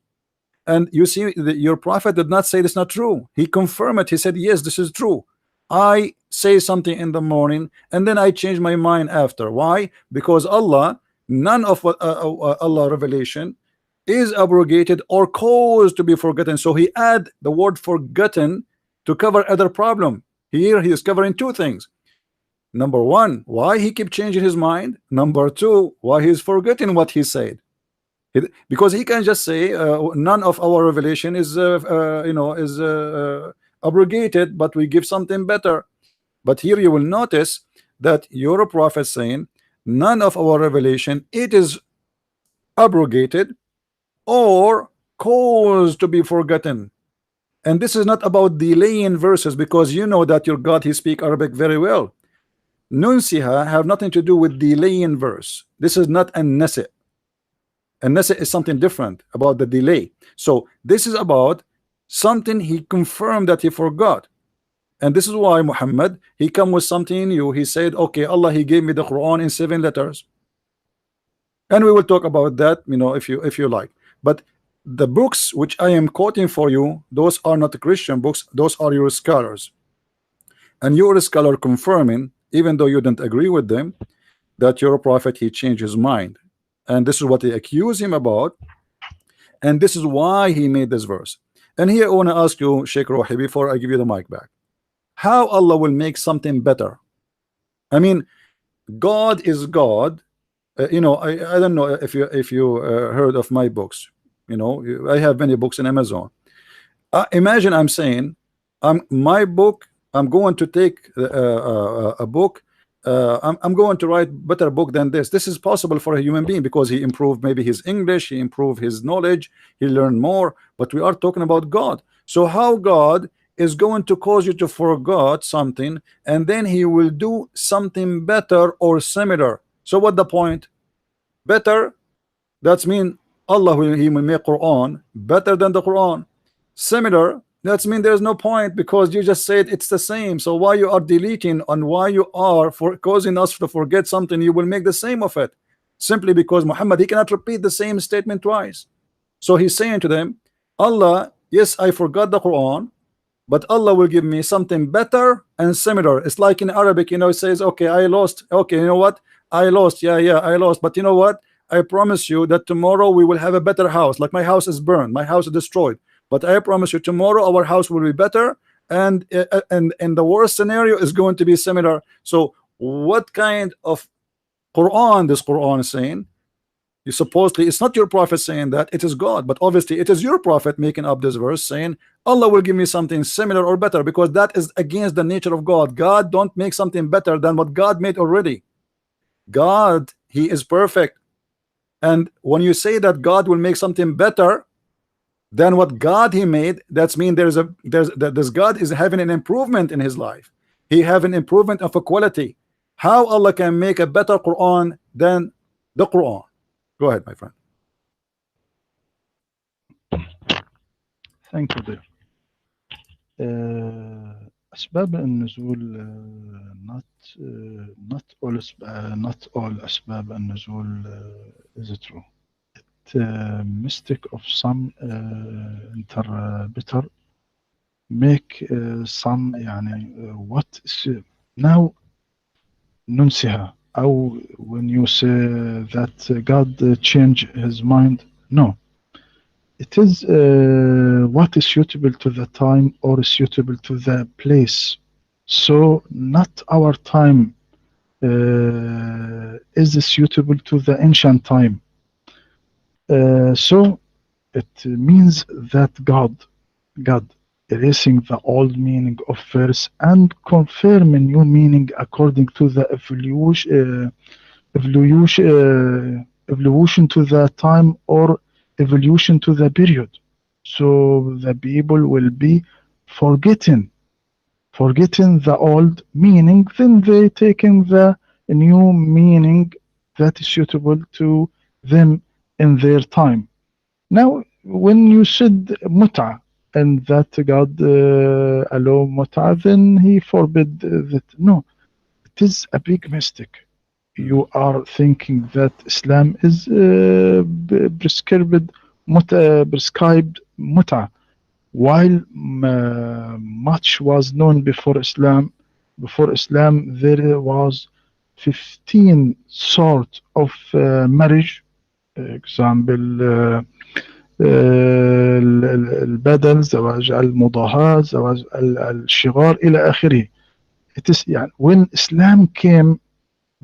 A: And you see, your prophet did not say this not true. He confirmed it. He said, yes, this is true. I say something in the morning and then I change my mind after. Why? Because Allah, none of what Allah revelation is abrogated or caused to be forgotten. So he add the word forgotten to cover other problem. Here he is covering two things. Number one, why he keep changing his mind. Number two, why he is forgetting what he said. Because he can just say none of our revelation is abrogated, but we give something better. But here you will notice that your prophet saying none of our revelation it is abrogated or caused to be forgotten. And this is not about delaying verses, because you know that your God he speak Arabic very well. Nunsiha have nothing to do with delaying verse. This is not an nasi'. And nasi' is something different about the delay. So this is about something he confirmed that he forgot. And this is why Muhammad, he come with something new. He said, okay, Allah, he gave me the Quran in 7 letters. And we will talk about that, you know, if you like. But the books which I am quoting for you, those are not Christian books, those are your scholars. And your scholar confirming, even though you don't agree with them, that your prophet he changed his mind. And this is what they accuse him about, and this is why he made this verse. And here I want to ask you, Sheikh Rohi, before I give you the mic back, how Allah will make something better? I mean, God is God. You know, I don't know if you heard of my books. You know, I have many books in Amazon. Imagine I'm saying, my book I'm going to take a book. I'm going to write better book than this. This is possible for a human being because he improved maybe his English, he improved his knowledge, he learned more. But we are talking about God. So how God is going to cause you to forget something and then he will do something better or similar? So what the point? Better, that's mean Allah will, he will make Quran better than the Quran. Similar, that's mean there's no point because you just said it's the same. So why you are deleting and why you are for causing us to forget something, you will make the same of it simply because Muhammad, he cannot repeat the same statement twice. So he's saying to them, Allah, yes, I forgot the Quran, but Allah will give me something better and similar. It's like in Arabic, you know, it says, okay, I lost. Okay, you know what? I lost. Yeah, I lost. But you know what? I promise you that tomorrow we will have a better house. Like my house is burned, my house is destroyed. But I promise you tomorrow our house will be better, and the worst scenario is going to be similar. So what kind of Quran this Quran is saying? You supposedly, it's not your prophet saying that, it is God, but obviously it is your prophet making up this verse saying Allah will give me something similar or better, because that is against the nature of God. God don't make something better than what God made already. God, he is perfect, and when you say that God will make something better than what God he made, that's mean this God is having an improvement in his life. He have an improvement of a quality. How Allah can make a better Quran than the Quran? Go ahead, my friend.
B: Thank you, dear. أسباب النزول not all أسباب النزول is true. Mistake of some interpreter make some يعني what now ننسيها أو when you say that God change his mind, no, it is what is suitable to the time or suitable to the place. So not our time is suitable to the ancient time. So it means that God erasing the old meaning of verse and confirm a new meaning according to the evolution to the time or evolution to the period. So the people will be forgetting the old meaning, then they taking the new meaning that is suitable to them in their time. Now, when you said mut'a and that God allow mut'a, then he forbid that. No, it is a big mistake. You are thinking that Islam is prescribed mut'a, while much was known before Islam. Before Islam, there was 15 sort of marriage. Example, البدل، زواج المضاهاة، زواج الشغار إلى آخره. It is يعني when Islam came,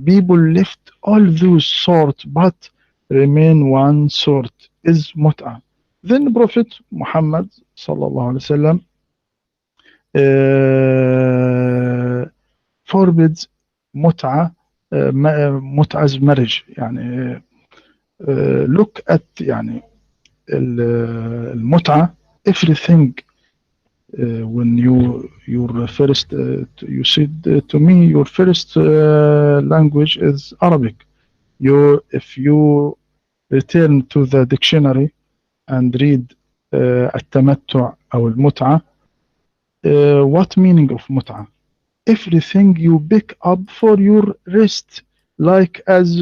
B: people left all those sort but remain one sort is mut'a. Then Prophet Muhammad sallallahu alaihi wasallam forbids mut'a, mut'a's marriage. يعني look at يعني المتعة, everything. When your first you said to me your first language is Arabic. If you return to the dictionary and read التمتع أو المتعة, what meaning of متعة? Everything you pick up for your rest, like as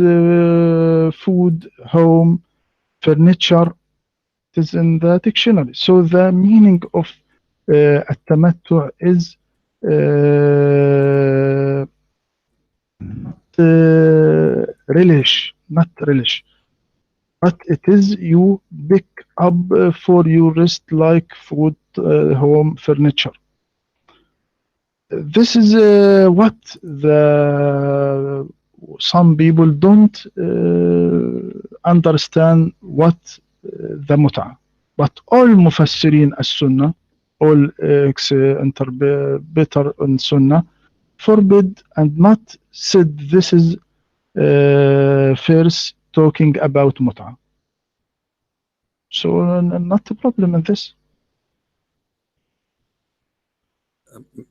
B: food, home, furniture. It is in the dictionary. So the meaning of التمتع is not relish, but it is you pick up for your rest like food, home, furniture. This is what some people don't understand what the mut'a. But all mufassirin as-sunnah all interpreter on Sunnah forbid and not said this is first talking about mut'ah. So not a problem in this.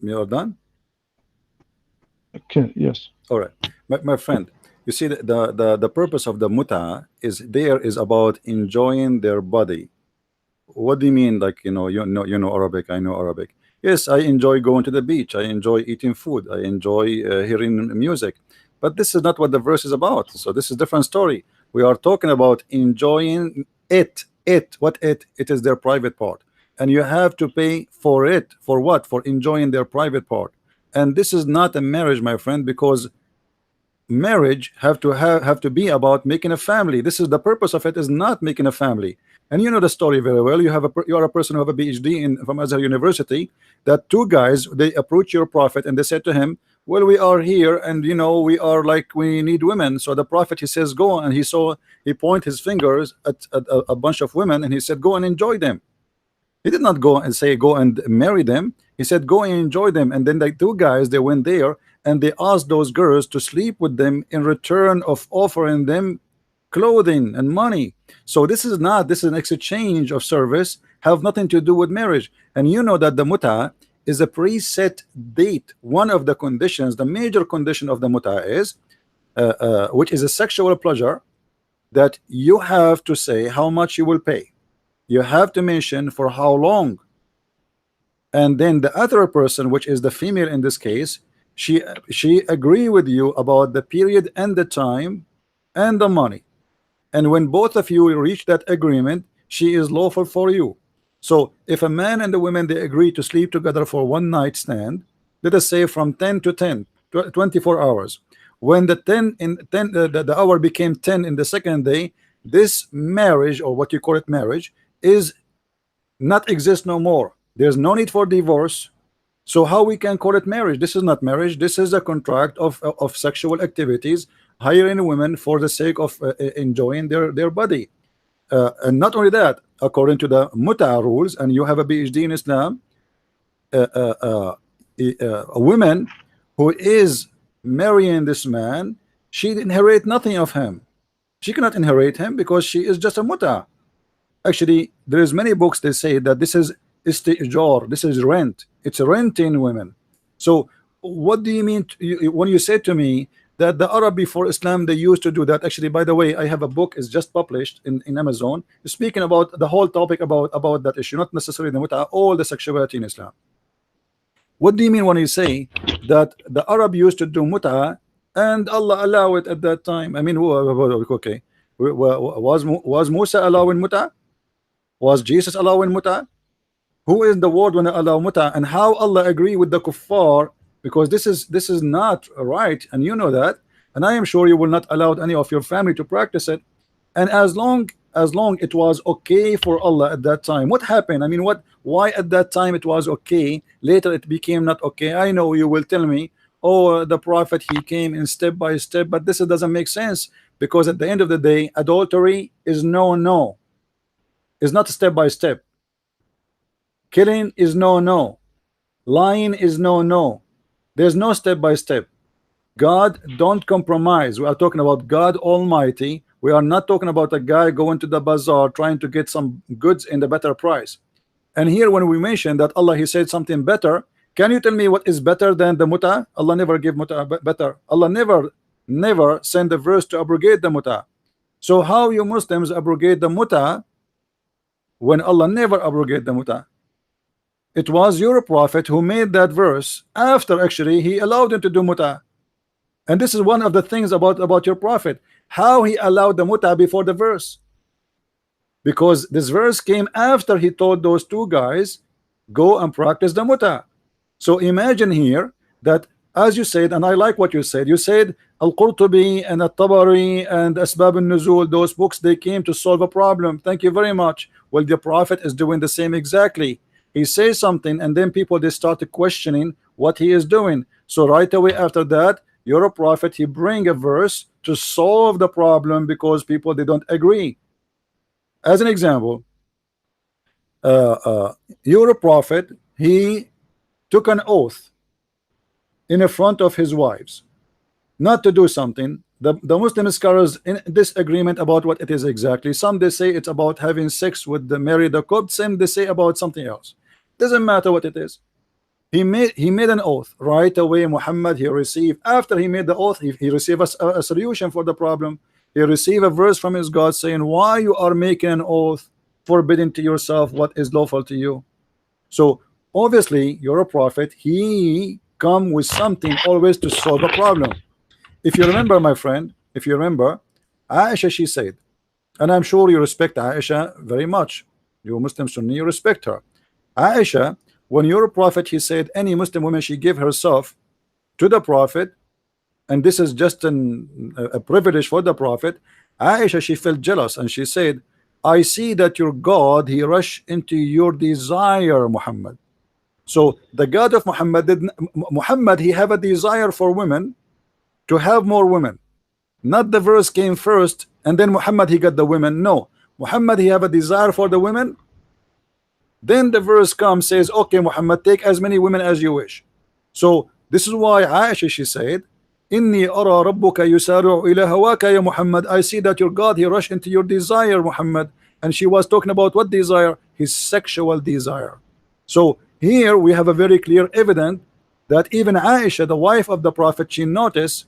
A: You're done.
B: Okay, yes.
A: All right, my friend. You see, the purpose of the muta is about enjoying their body. What do you mean? Like, you know Arabic, I know Arabic. Yes, I enjoy going to the beach, I enjoy eating food, I enjoy hearing music, but this is not what the verse is about. So this is a different story. We are talking about enjoying it is their private part, and you have to pay for it. For what? For enjoying their private part. And this is not a marriage, my friend, because marriage have to be about making a family. This is the purpose of it, is not making a family. And you know the story very well. You are a person who have a PhD from Azhar University. That two guys, they approach your prophet and they said to him, well, we are here and we are like, we need women. So the prophet, he says, go. And he point his fingers at a bunch of women and he said, go and enjoy them. He did not go and say go and marry them. He said go and enjoy them. And then the two guys, they went there and they asked those girls to sleep with them in return of offering them clothing and money. So this is an exchange of service, have nothing to do with marriage. And you know that the muta is a preset date. One of the conditions, the major condition of the muta is which is a sexual pleasure, that you have to say how much you will pay. You have to mention for how long, and then the other person, which is the female in this case, she agree with you about the period and the time and the money. And when both of you reach that agreement, she is lawful for you. So if a man and the woman, they agree to sleep together for one night stand, let us say from 10 to 10, 24 hours. When the 10 in 10 the hour became 10 in the second day, this marriage, or what you call it marriage, is not exist no more. There's no need for divorce. So how we can call it marriage? This is not marriage. This is a contract of sexual activities, hiring women for the sake of enjoying their body. And not only that, according to the muta rules, and you have a PhD in Islam, a woman who is marrying this man, she inherit nothing of him. She cannot inherit him because she is just a muta. Actually, there is many books they say that this is istijar, this is rent. It's renting women. So what do you mean when you say to me that the Arab before Islam, they used to do that? Actually, by the way, I have a book, is just published in Amazon, speaking about the whole topic about that issue, not necessarily the muta, all the sexuality in Islam. What do you mean when you say that the Arab used to do muta and Allah allow it at that time? I mean, okay, was Musa allowing muta? Was Jesus allowing muta? Who is the word when I allow muta? And how Allah agree with the kuffar? Because this is not right, and you know that, and I am sure you will not allow any of your family to practice it. And as long it was okay for Allah at that time, what happened? I mean, why at that time it was okay, later it became not okay? I know you will tell me, oh, the prophet, he came in step by step, but this doesn't make sense, because at the end of the day, adultery is no, is not step by step. Killing is no. Lying is no. There's no step by step. God don't compromise. We are talking about God Almighty. We are not talking about a guy going to the bazaar trying to get some goods in the better price. And here when we mention that Allah, he said something better, can you tell me what is better than the muta? Allah never give muta better. Allah never send a verse to abrogate the muta. So how you Muslims abrogate the muta when Allah never abrogate the muta? It was your prophet who made that verse after actually he allowed him to do muta. And this is one of the things about your prophet, how he allowed the muta before the verse, because this verse came after he told those two guys go and practice the muta. So imagine here that, as you said, and I like what you said Al-Qurtubi and At-Tabari and Asbab al-Nuzul, those books, they came to solve a problem. Thank you very much. Well, the prophet is doing the same exactly. He says something and then people, they start questioning what he is doing. So right away after that, you're a prophet, he bring a verse to solve the problem because people, they don't agree. As an example, your prophet, he took an oath in front of his wives not to do something. The Muslim scholars in disagreement about what it is exactly. Some they say it's about having sex with the married couple. Some they say about something else. Doesn't matter what it is. He made an oath right away. Muhammad, he received, after he made the oath, he received a solution for the problem. He received a verse from his God saying, why you are making an oath, forbidding to yourself what is lawful to you. So obviously you're a prophet. He come with something always to solve a problem. If you remember, my friend, if you remember, Aisha, she said, and I'm sure you respect Aisha very much. You Muslim Sunni, you respect her. Aisha, when your prophet, he said, any Muslim woman, she give herself to the prophet, and this is just a privilege for the prophet. Aisha, she felt jealous, and she said, I see that your God, he rushed into your desire, Muhammad. So the God of Muhammad didn't, Muhammad, he have a desire for women, to have more women. Not the verse came first and then Muhammad he got the women. No, Muhammad he have a desire for the women. Then the verse comes, says, okay, Muhammad, take as many women as you wish. So this is why Aisha, she said, Inni ara rabbuka yusari'u ila hawaka ya Muhammad. I see that your God he rushed into your desire, Muhammad. And she was talking about what desire? His sexual desire. So here we have a very clear evidence that even Aisha, the wife of the Prophet, she noticed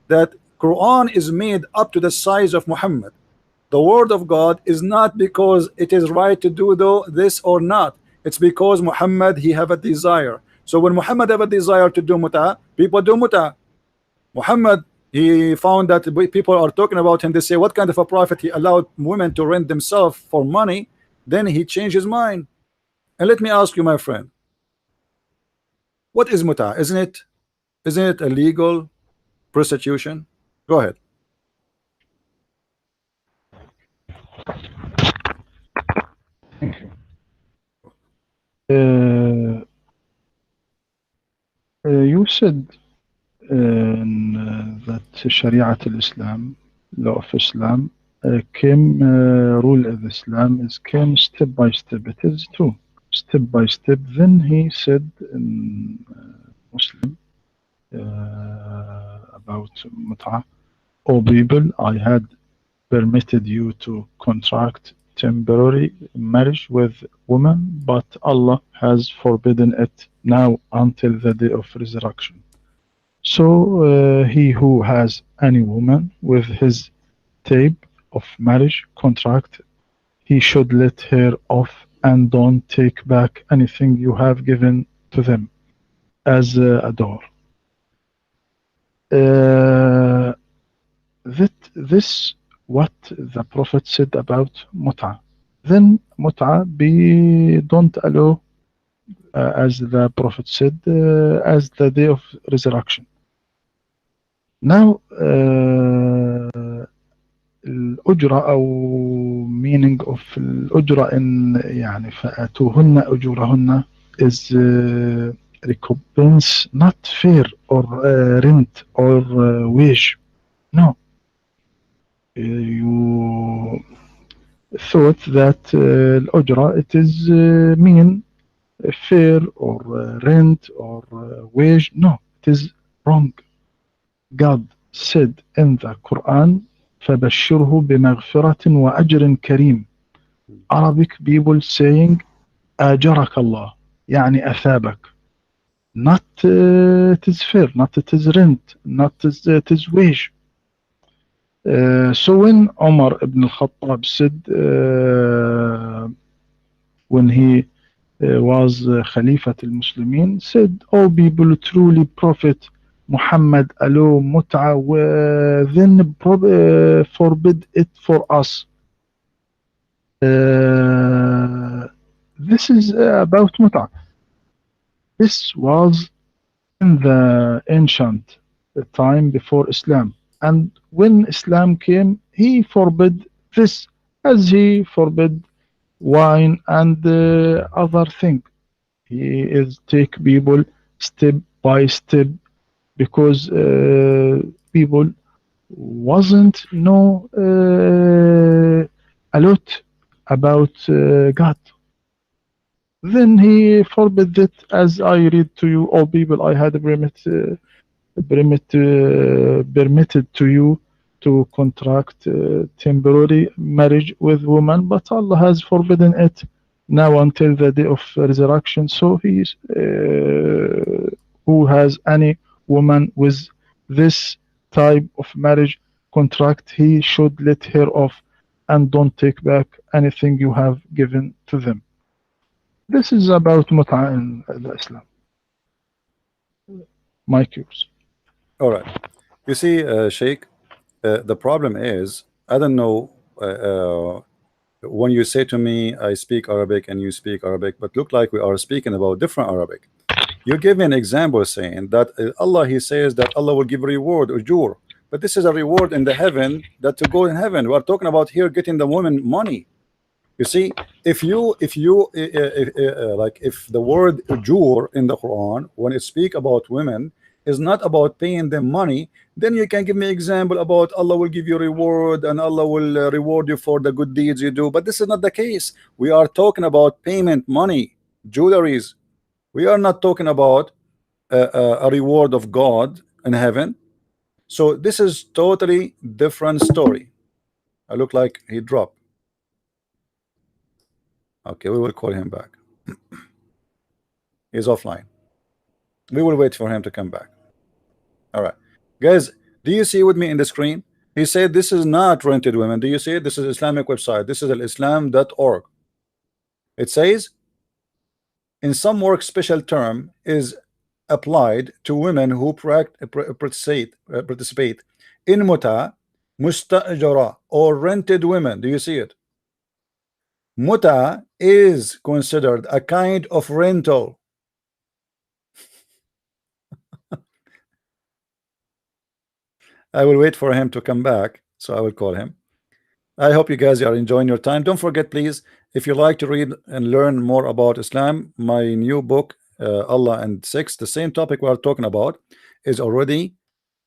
A: that Quran is made up to the size of Muhammad. The word of God is not because it is right to do this or not. It's because Muhammad he have a desire. So when Muhammad have a desire to do muta, people do muta. Muhammad he found that people are talking about him. They say, what kind of a prophet, he allowed women to rent themselves for money? Then he changed his mind. And let me ask you, my friend, what is muta? Isn't it illegal prostitution? Go ahead.
B: You said that Sharia al-Islam, law of Islam, came, rule of Islam is came step by step. It is true, step by step. Then he said in Muslim about mut'ah, O people, I had permitted you to contract temporary marriage with women, but Allah has forbidden it now until the day of resurrection. So he who has any woman with his tape of marriage contract, he should let her off and don't take back anything you have given to them as a door. This what the Prophet said about mut'ah. Then mut'ah don't allow, as the Prophet said, as the day of resurrection. Now الأجرة أو meaning of الأجرة in يعني فآتوهن أجورهن is recompense, not fair or rent or wage. No. You thought that الأجرة it is mean fair or rent or wage. No, it is wrong. God said in the Quran, فَبَشِّرْهُ بِمَغْفِرَةٍ وَأَجْرٍ كَرِيمٍ. Arabic people saying أَجَرَكَ اللَّهِ, يعني أثابك. Not it is fair, not it is rent, not it is wage. So when Omar ibn al-Khattab said, when he was Khalifat al-Muslimin, said, "O people, truly Prophet Muhammad allow mut'ah, then forbid it for us." This is about mut'ah. This was in the ancient time before Islam. And when Islam came, he forbid this, as he forbid wine and other thing. He is take people step by step, because people wasn't know a lot about God. then he forbid it, as I read to you, all people, I had permitted to you to contract temporary marriage with woman, but Allah has forbidden it now until the day of resurrection. So who has any woman with this type of marriage contract, he should let her off and don't take back anything you have given to them. This is about mut'a in Islam. My cures.
A: All right. You see, Sheikh, the problem is I don't know. When you say to me, I speak Arabic and you speak Arabic, but look like we are speaking about different Arabic. You give me an example saying that Allah, He says that Allah will give reward, ujur, but this is a reward in the heaven that to go in heaven. We are talking about here getting the woman money. You see, if like if the word ujur in the Quran, when it speak about women, is not about paying them money, then you can give me example about Allah will give you reward and Allah will reward you for the good deeds you do. But this is not the case. We are talking about payment, money, jewelries. We are not talking about a reward of God in heaven. So this is totally different story. I look like he dropped. Okay, we will call him back. He's offline. We will wait for him to come back. All right, guys, do you see with me in the screen? He said this is not rented women. Do you see it? This is Islamic website. This is al-islam.org. It says in some work special term is applied to women who participate in muta, mustajara, or rented women. Do you see it? Muta is considered a kind of rental. I will wait for him to come back, so I will call him. I hope you guys are enjoying your time. Don't forget, please, if you like to read and learn more about Islam, my new book, Allah and Sex, the same topic we are talking about, is already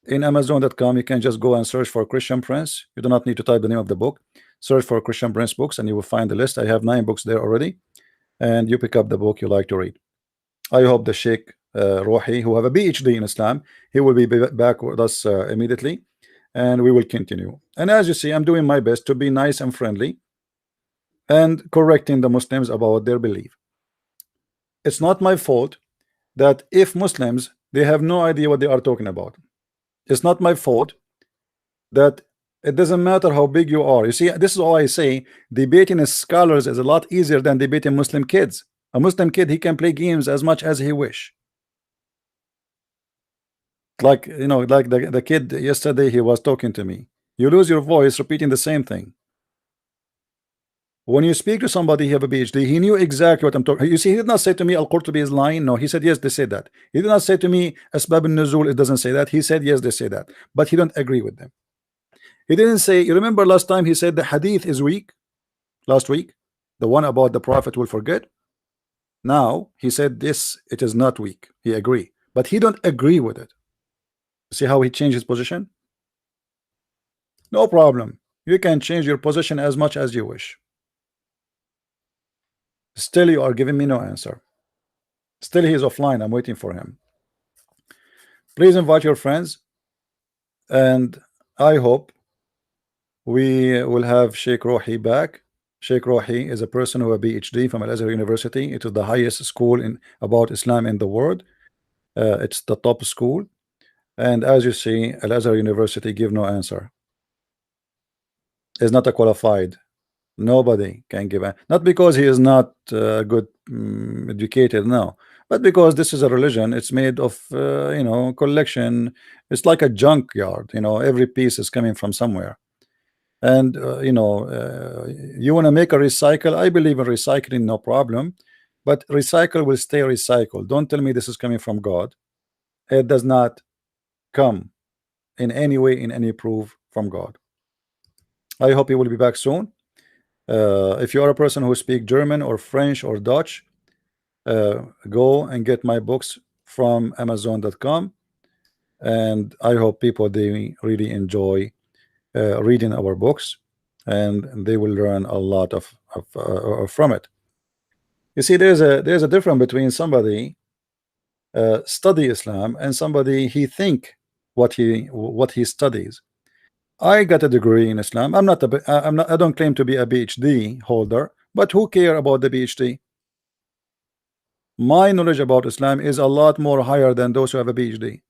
A: in Amazon.com. You can just go and search for Christian Prince. You do not need to type the name of the book. Search for Christian Prince books, and you will find the list. I have 9 books there already, and you pick up the book you like to read. I hope the Sheikh Rohi, who have a PhD in Islam, he will be back with us immediately, and we will continue. And as you see, I'm doing my best to be nice and friendly and correcting the Muslims about their belief. It's not my fault that if Muslims, they have no idea what they are talking about. It's not my fault that it doesn't matter how big you are. You see, this is all I say. Debating as scholars is a lot easier than debating Muslim kids. A Muslim kid, he can play games as much as he wish. Like, you know, like the kid yesterday, he was talking to me. You lose your voice repeating the same thing. When you speak to somebody, he have a PhD, he knew exactly what I'm talking. You see, he did not say to me Al-Qurtubi is lying. No, he said yes, they say that. He did not say to me Asbab al-Nuzul, it doesn't say that. He said yes, they say that, but he don't agree with them. He didn't say, you remember last time he said the hadith is weak last week, the one about the prophet will forget. Now he said this, it is not weak. He agree, but he don't agree with it. See how he changed his position? No problem. You can change your position as much as you wish. Still you are giving me no answer. Still he is offline. I'm waiting for him. Please invite your friends, and I hope we will have Sheikh Rohi back. Sheikh Rohi is a person who has a PhD from Al-Azhar University. It is the highest school in about Islam in the world. It's the top school, and as you see, Al-Azhar University give no answer. Is not a qualified. Nobody can give a, not because he is not good educated, no, but because this is a religion. It's made of you know, collection. It's like a junkyard. You know, every piece is coming from somewhere. And you know, you want to make a recycle. I believe in recycling, no problem, but recycle will stay recycled. Don't tell me this is coming from God. It does not come in any way, in any proof from God. I hope you will be back soon. If you are a person who speak German or French or Dutch, go and get my books from Amazon.com, and I hope people, they really enjoy reading our books, and they will learn a lot of from it. You see, there's a difference between somebody study Islam and somebody he think what he studies. I got a degree in Islam. I don't claim to be a PhD holder, but who care about the PhD? My knowledge about Islam is a lot more higher than those who have a PhD.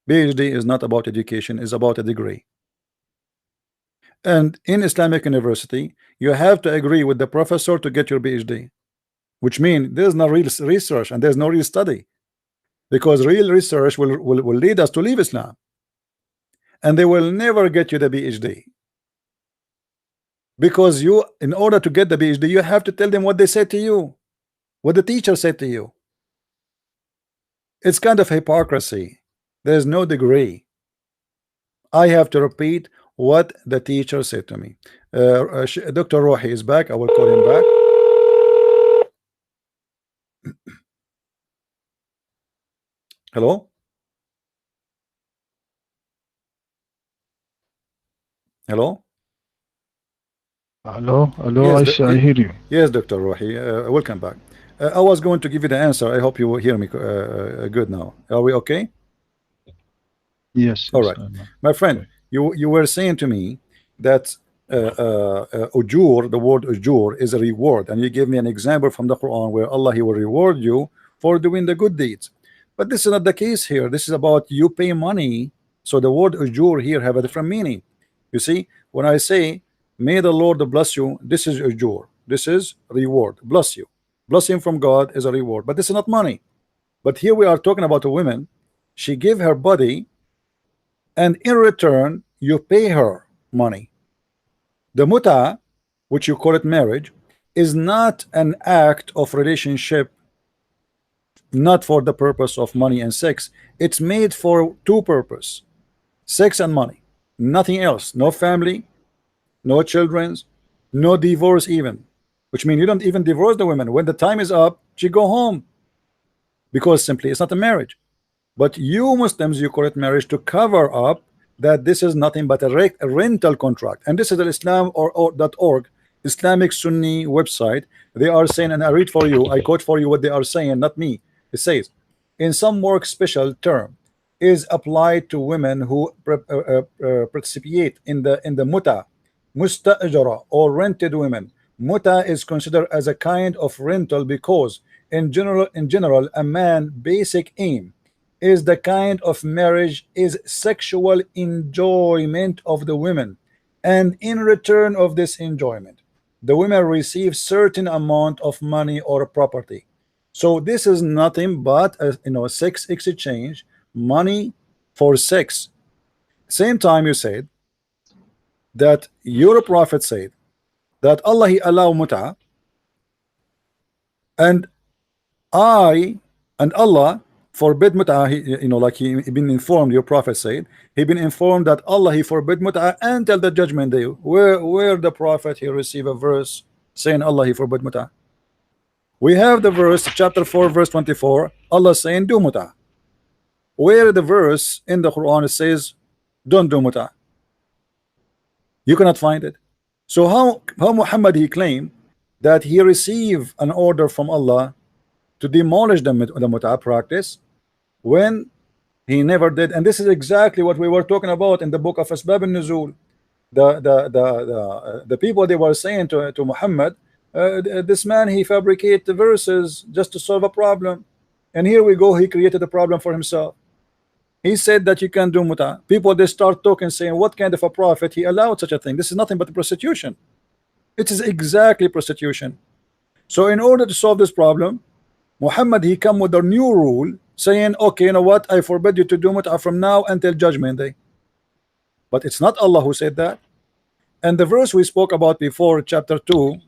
A: PhD is not about education, it's about a degree. And in Islamic university, you have to agree with the professor to get your PhD, which means there's no real research and there's no real study, because real research will lead us to leave Islam, and they will never get you the PhD, because you, in order to get the PhD, you have to tell them what they said to you, what the teacher said to you. It's kind of hypocrisy. There's no degree. I have to repeat what the teacher said to me. Dr. Rohi is back. I will call him back. Hello? Hello?
B: Hello,
A: Yes,
B: I hear you.
A: yes, Dr. Rohi. Welcome back. I was going to give you the answer. I hope you will hear me good now. Are we okay?
B: Yes,
A: All
B: yes,
A: right,
B: I'm
A: my friend,
B: okay.
A: you were saying to me that ujur, the word ujur is a reward, and you gave me an example from the Quran where Allah, he will reward you for doing the good deeds. But this is not the case here. This is about you pay money. So the word ujur here have a different meaning. You see, when I say may the Lord bless you, this is ujur. This is reward. Bless you. Blessing from God is a reward, but this is not money. But here we are talking about a woman. She gave her body, and in return you pay her money. The muta, which you call it marriage, is not an act of relationship, not for the purpose of money and sex. It's made for two purposes: sex and money, nothing else. No family, no children's, no divorce even, which means you don't even divorce the women. When the time is up, she go home, because simply it's not a marriage. But you Muslims, you call it marriage to cover up that this is nothing but a rental contract. And this is the Islam or .org, Islamic Sunni website. They are saying, and I read for you, I quote for you what they are saying, not me. It says, in some work special term is applied to women who participate in the muta, mustajara, or rented women. Muta is considered as a kind of rental because in general a man basic aim is the kind of marriage is sexual enjoyment of the women, and in return of this enjoyment the women receive certain amount of money or property. So this is nothing but a sex exchange, money for sex. Same time you said that your prophet said that Allah, he allow muta, and I and Allah forbid mut'ah. Like he been informed, your prophet said, he been informed that Allah, he forbid mut'ah until the judgment day. Where the prophet he receive a verse saying Allah, he forbid mut'ah? We have the verse, chapter 4, verse 24, Allah saying do mut'ah. Where the verse in the Quran it says don't do mut'ah? You cannot find it. So how Muhammad he claimed that he received an order from Allah to demolish the mut'ah practice when he never did? And this is exactly what we were talking about in the book of Asbab al-Nuzul. The people, they were saying to Muhammad, this man, he fabricated the verses just to solve a problem, and here we go, he created a problem for himself. He said that you can do mut'ah. People, they start talking, saying, what kind of a prophet he allowed such a thing? This is nothing but prostitution. It is exactly prostitution. So in order to solve this problem, Muhammad, he come with a new rule saying, okay, you know what, I forbid you to do mut'ah from now until judgment day. But it's not Allah who said that. And the verse we spoke about before, chapter 2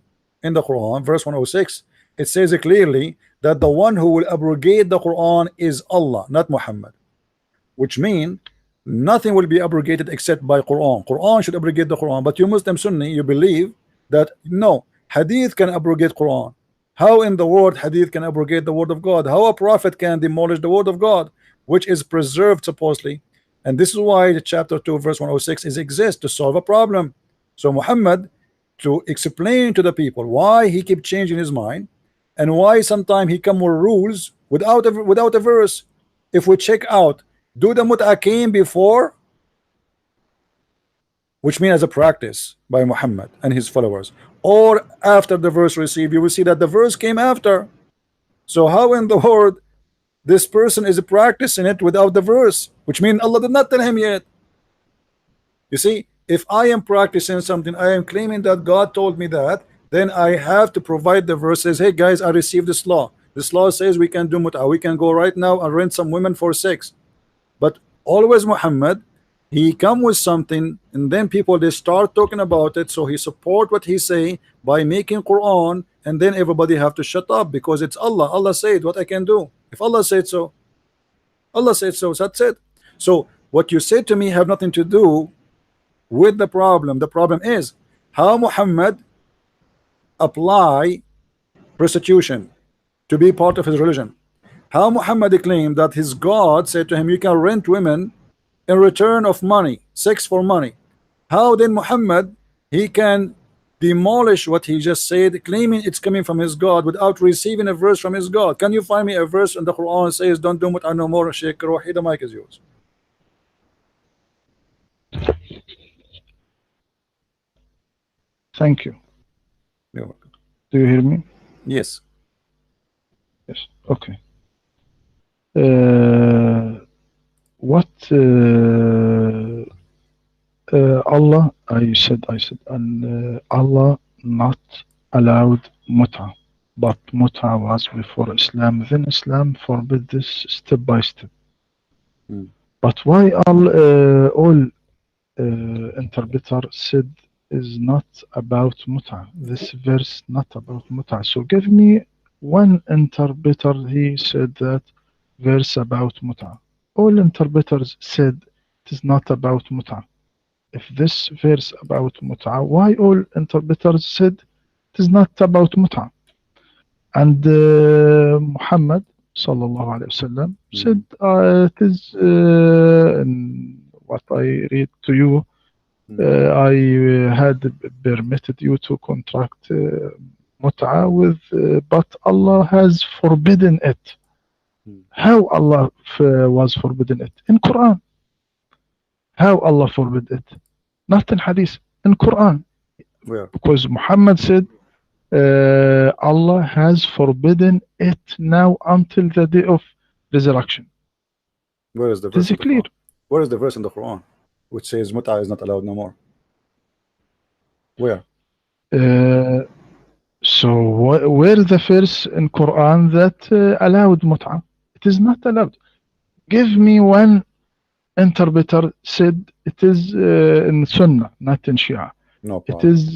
A: in the Quran, verse 106, it says clearly that the one who will abrogate the Quran is Allah, not Muhammad. Which means nothing will be abrogated except by Quran. Quran should abrogate the Quran. But you Muslim Sunni, you believe that no, Hadith can abrogate Quran. How in the world Hadith can abrogate the word of God? How a prophet can demolish the word of God, which is preserved supposedly? And this is why the chapter 2 verse 106 is exist to solve a problem. So Muhammad, to explain to the people why he kept changing his mind, And why sometimes he come with rules without a verse? If we check out, do the mut'a came before, which means as a practice by Muhammad and his followers, or after the verse received? You will see that the verse came after. So how in the world this person is practicing it without the verse, which means Allah did not tell him yet? You see, if I am practicing something, I am claiming that God told me that, then I have to provide the verses. Hey guys, I received this law. This law says we can do mut'a. We can go right now and rent some women for sex. But always Muhammad, he come with something, and then people they start talking about it. So he support what he say by making Quran, and then everybody have to shut up because it's Allah. Allah said what I can do. If Allah said so, Allah said so. That's it. So what you said to me have nothing to do with the problem. The problem is how Muhammad apply prostitution to be part of his religion. How Muhammad claimed that his God said to him, you can rent women in return of money, sex for money. How then Muhammad he can demolish what he just said, claiming it's coming from his God without receiving a verse from his God? Can you find me a verse in the Quran says don't do mut'a no more? Sheikh Rohi, the mic is yours.
B: Thank you.
A: You're welcome.
B: Do you hear me?
A: Yes.
B: Yes. Okay. What Allah, I said, and Allah not allowed mut'a, but mut'a was before Islam. Then Islam forbid this step by step. But why all interpreter said is not about mut'a? This verse not about mut'a. So give me one interpreter he said that verse about mut'a. All interpreters said it is not about mut'a. If this verse about mut'a, why all interpreters said it is not about mut'a? And Muhammad sallallahu alaihi wasallam said it is in what I read to you. I had permitted you to contract mut'a with, but Allah has forbidden it. How Allah was forbidden it? In Quran. How Allah forbid it? Not in Hadith, in Quran.
A: Where?
B: Because Muhammad said Allah has forbidden it now until the day of resurrection.
A: Where is the verse?
B: Is it clear?
A: Where is the verse in the Quran which says mut'a is not allowed no more? Where?
B: So where is the verse in Quran that allowed mut'a? It is not allowed. Give me one interpreter said it is in Sunnah, not in Shia.
A: No problem.
B: It is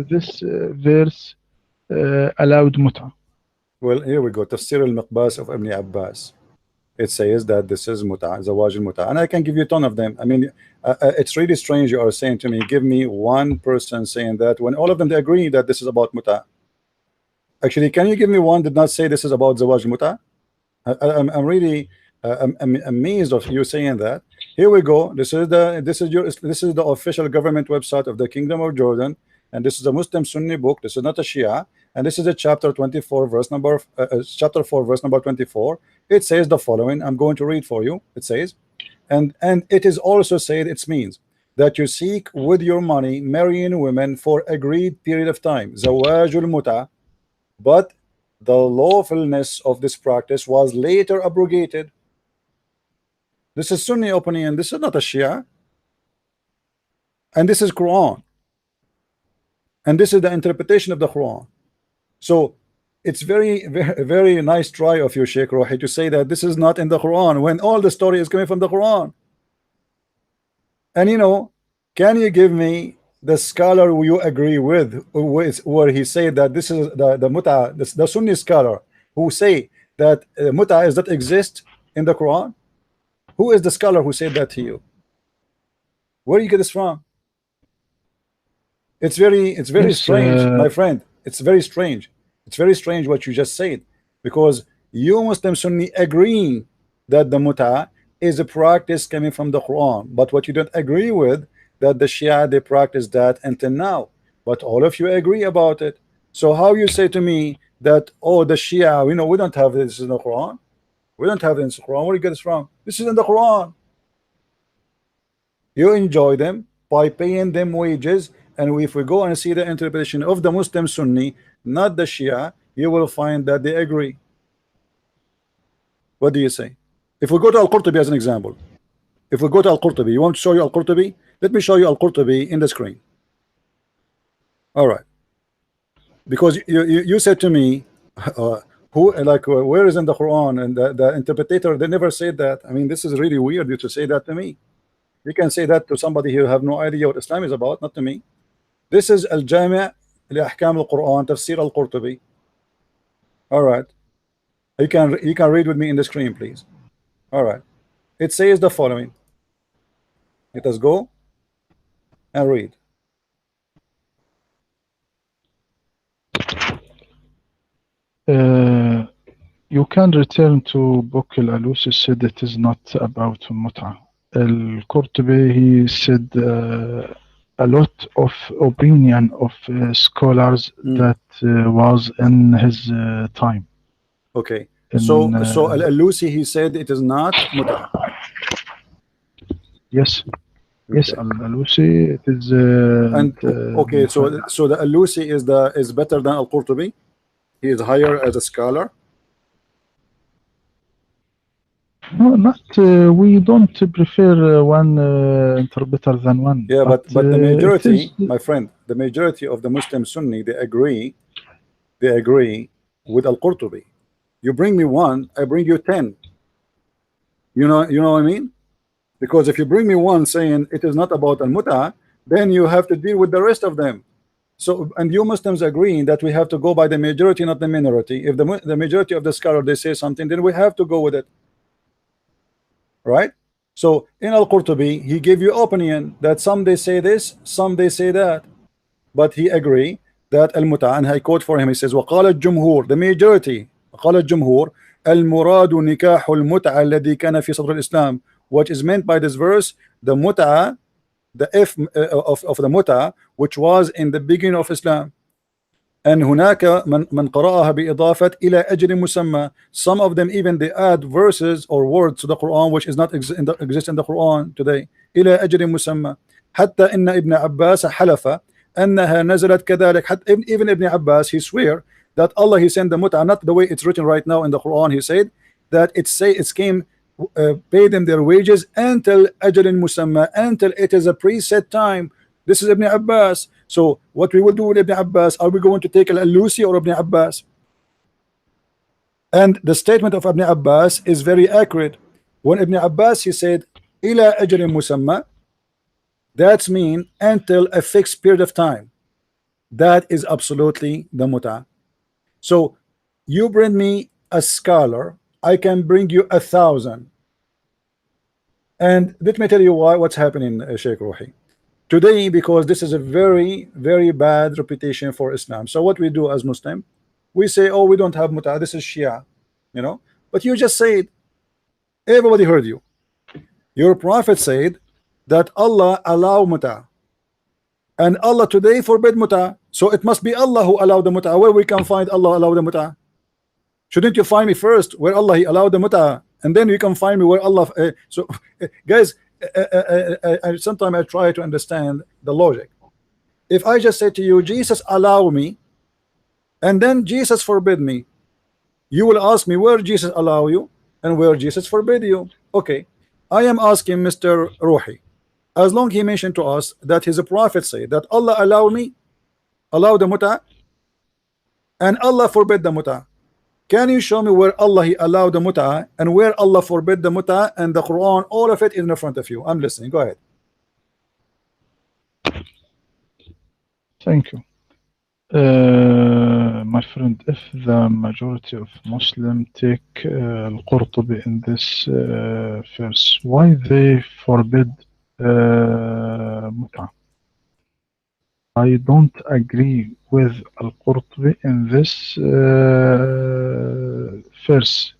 B: this verse allowed mut'a.
A: Well, here we go. Tafsir al-Miqbas of Ibn Abbas. It says that this is mut'a, zawaj al-mut'a, and I can give you a ton of them. I mean, it's really strange you are saying to me, give me one person saying that when all of them they agree that this is about mut'a. Actually, can you give me one did not say this is about zawaj al-mut'a? I'm really I'm amazed of you saying that. Here we go. This is the official government website of the Kingdom of Jordan, and this is a Muslim Sunni book. This is not a Shia, and this is a chapter 24, verse number chapter 4, verse number 24. It says the following. I'm going to read for you. It says, and it is also said, it means that you seek with your money marrying women for agreed period of time, zawajul muta, but the lawfulness of this practice was later abrogated. This is Sunni opinion. This is not a Shia, and this is Quran, and this is the interpretation of the Quran. So it's very nice try of you, Sheikh Rohi, to say that this is not in the Quran when all the story is coming from the Quran. And you know, can you give me the scholar who you agree with where he said that this is the muta, the Sunni scholar who say that muta does not exist in the Quran? Who is the scholar who said that to you? Where do you get this from? It's very strange, my friend. It's very strange. It's very strange what you just said, because you Muslim Sunni agreeing that the muta is a practice coming from the Quran, but what you don't agree with that the Shia they practice that until now, but all of you agree about it. So how you say to me that, oh, the Shia, we don't have this in the Quran. We don't have it in the Quran. Where do you get this from? This is in the Quran. You enjoy them by paying them wages, and if we go and see the interpretation of the Muslim Sunni, not the Shia, you will find that they agree. What do you say? If we go to Al-Qurtubi as an example, if we go to Al-Qurtubi, you want to show you Al-Qurtubi? Let me show you Al-Qurtubi in the screen. All right. Because you said to me, where is in the Quran? And the interpreter, they never said that. I mean, this is really weird you to say that to me. You can say that to somebody who have no idea what Islam is about, not to me. This is Al-Jami' li Ahkam al-Quran, Tafsir al-Qurtubi. All right. You can read with me in the screen, please. All right. It says the following. Let us go and read.
B: You can return to book Al-Alusi said it is not about Mut'ah. Al-Qurtubi, he said a lot of opinion of scholars that was in his time.
A: Okay. So Al-Alusi, he said it is not Mut'ah.
B: Yes. Yes, Al-Alusi, it is.
A: Okay, so the Al-Alusi is better than Al-Qurtubi. He is higher as a scholar.
B: No, not. We don't prefer one interpreter than one.
A: Yeah, but the majority, my friend, the majority of the Muslim Sunni, they agree with Al-Qurtubi. You bring me one, I bring you 10. You know what I mean? Because if you bring me one saying it is not about Al-Mut'ah, then you have to deal with the rest of them. So, and you Muslims agreeing that we have to go by the majority, not the minority. If the majority of the scholar they say something, then we have to go with it, right? So in Al-Qurtubi, he gave you opinion that some they say this, some they say that, but he agree that Al-Mut'ah, and I quote for him, he says, وقال الجمهور, the majority, قال الجمهور المراد نكاح المتعة الذي كان في صدر الإسلام. What is meant by this verse, the mut'ah, the if of the mut'ah, which was in the beginning of Islam. And هناك من قرأها بإضافة إلى أجل مسمى. Some of them even they add verses or words to the Quran which is not exist in the Quran today. إلى أجل مسمى. حتى إن ابن عباس حلف أنها نزلت كذلك. Even Ibn Abbas, he swear that Allah, he sent the mut'ah not the way it's written right now in the Quran. He said that it came pay them their wages until ajalin musamma, until it is a preset time. This is Ibn Abbas. So what we will do with Ibn Abbas, are we going to take Al-Alusi or Ibn Abbas? And the statement of Ibn Abbas is very accurate. When Ibn Abbas, he said ila ajalin musamma, that's mean until a fixed period of time. That is absolutely the mut'ah. So you bring me a scholar, I can bring you 1,000. And let me tell you what's happening, Sheikh Rohi. Today, because this is a very, very bad reputation for Islam. So what we do as Muslim, we say, oh, we don't have mut'ah, this is Shia, But you just said, everybody heard you. Your prophet said that Allah allow mut'ah. And Allah today forbid mut'ah. So it must be Allah who allowed the mut'ah. Where we can find Allah allowed the mut'ah? Shouldn't you find me first where Allah he allowed the mut'ah, and then you can find me where Allah guys, sometimes I try to understand the logic. If I just say to you, Jesus allow me, and then Jesus forbid me, you will ask me where Jesus allow you and where Jesus forbid you. Okay, I am asking Mr. Rohi, as long he mentioned to us that his prophet said that Allah allow the mut'ah, and Allah forbid the mut'ah. Can you show me where Allah he allowed the mut'ah and where Allah forbid the mut'ah? And the Quran, all of it is in front of you. I'm listening. Go ahead.
B: Thank you. My friend, if the majority of Muslims take Al-Qurtubi in this verse, why they forbid mut'ah? I don't agree with Al-Qurtubi in this verse.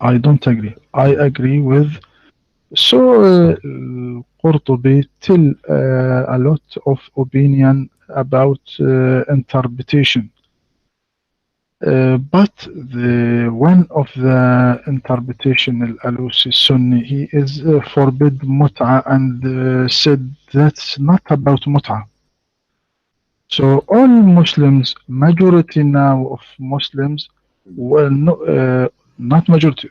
B: I don't agree. I agree with. So Qurtubi tell a lot of opinion about interpretation. But one of the interpretation al-Alusi Sunni, he is forbid mut'a and said that's not about mut'a. So all Muslims, majority now of Muslims, well, no, not majority,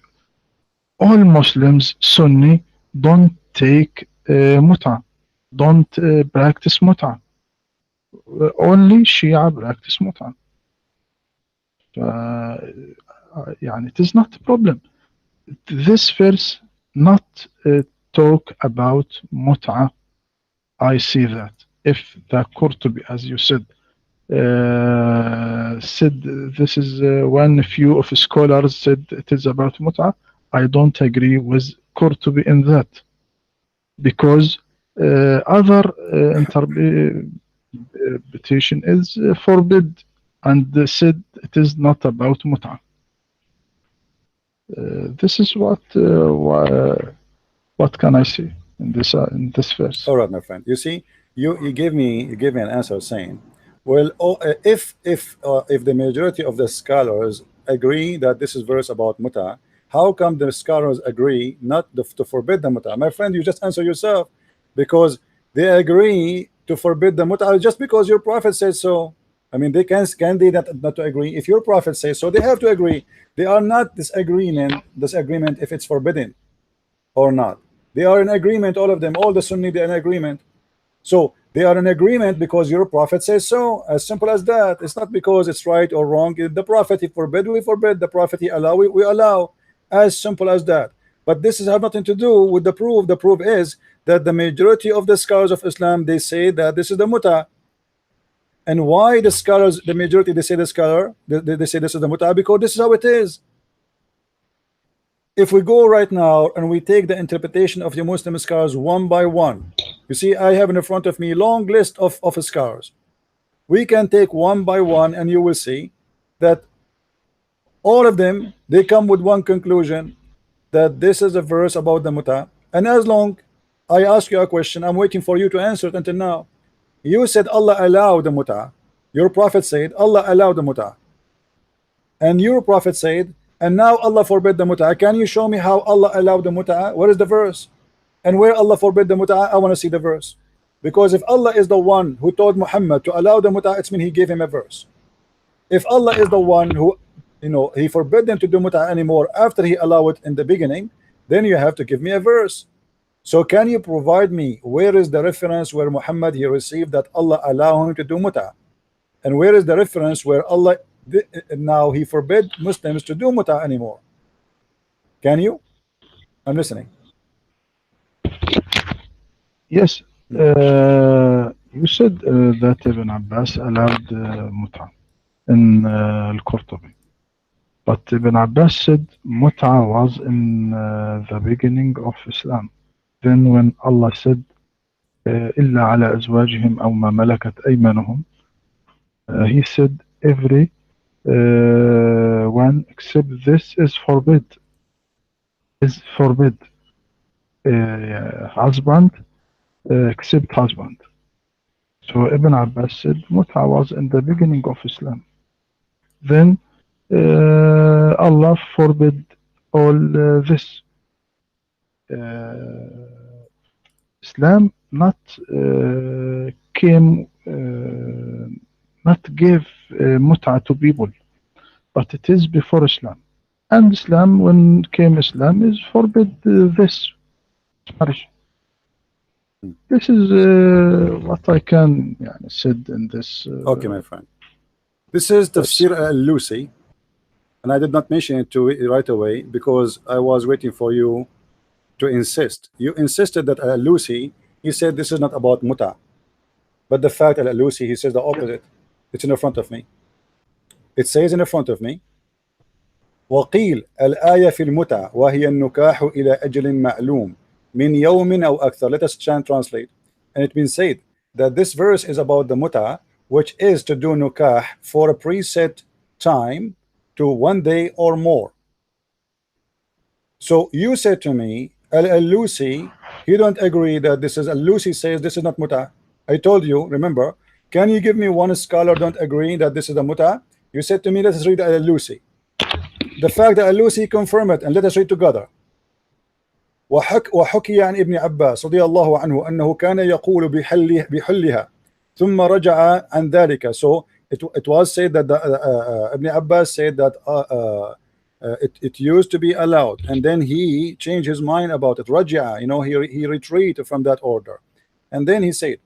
B: all Muslims, Sunni, don't take mut'a, don't practice mut'a. Only Shia practice mut'a. يعني it is not a problem. This verse not talk about mut'a. I see that. If the Qurtubi, as you said this is one few of scholars said it is about mut'a, I don't agree with Qurtubi in that, because other interpretation is forbid and said it is not about mut'a. This is what can I say in this verse.
A: All right, my friend. You see, you gave me an answer saying, well, if the majority of the scholars agree that this is verse about muta, how come the scholars agree not to forbid the muta? My friend, you just answer yourself, because they agree to forbid the muta just because your prophet says so. I mean, they can they not to agree? If your prophet says so, they have to agree. They are not disagreement if it's forbidden or not. They are in agreement, all of them, all the Sunni, they're in agreement. So they are in agreement because your prophet says so. As simple as that. It's not because it's right or wrong. The prophet, he forbid, we forbid. The prophet, he allow, we allow. As simple as that. But this has nothing to do with the proof. The proof is that the majority of the scholars of Islam, they say that this is the muta. And why the scholars, the majority, they say the scholar, they say this is the muta, because this is how it is. If we go right now and we take the interpretation of the Muslim scholars one by one, you see, I have in front of me a long list of scholars. We can take one by one, and you will see that all of them, they come with one conclusion, that this is a verse about the muta. And as long I ask you a question, I'm waiting for you to answer it until now. You said Allah allowed the muta. Your prophet said Allah allowed the muta. And your prophet said, and now Allah forbid the muta. Can you show me how Allah allowed the muta? Where is the verse? And where Allah forbid the muta, I want to see the verse. Because if Allah is the one who told Muhammad to allow the muta, it's mean he gave him a verse. If Allah is the one who, he forbid them to do muta anymore after he allowed it in the beginning, then you have to give me a verse. So can you provide me where is the reference where Muhammad, he received that Allah allow him to do muta? And where is the reference where Allah now he forbid Muslims to do muta anymore? Can you? I'm listening.
B: Yes, you said that Ibn Abbas allowed muta in al-Qurtubi, but Ibn Abbas said muta was in the beginning of Islam. Then when Allah said إلا على أزواجهم أو ما ملكت أيمانهم, he said every one except this is forbid. Husband except husband. So Ibn Abbas said muta was in the beginning of Islam. Then Allah forbid all this. Islam not not give muta to people, but it is before Islam. And Islam, when came Islam, is forbid this marriage. This is what I can said in this.
A: Okay, my friend. This is Tafsir al-Lusi, and I did not mention it to it right away because I was waiting for you to insist. You insisted that al-Lusi, he said this is not about muta, but the fact that al-Lusi, he says the opposite. It's in the front of me. It says in the front of me, وقيل الآية في المتع وهي النكاح إلى أجل معلوم من يوم أو أكثر. Let us translate. And it been said that this verse is about the muta, which is to do nukah for a preset time to 1 day or more. So you said to me, al-Lusi, you don't agree that this is al-Lusi says this is not muta. I told you, remember, can you give me one scholar don't agree that this is the muta? You said to me, let us read Al-Alusi. The fact that Al-Alusi confirmed it, and let us read together. وحكي عن ابن عباس رضي الله عنه أنه كان يقول بحلها ثم رجع عن ذلك. So it was said that Ibn Abbas said that it used to be allowed, and then he changed his mind about it. رجع, you know, he retreated from that order, and then he said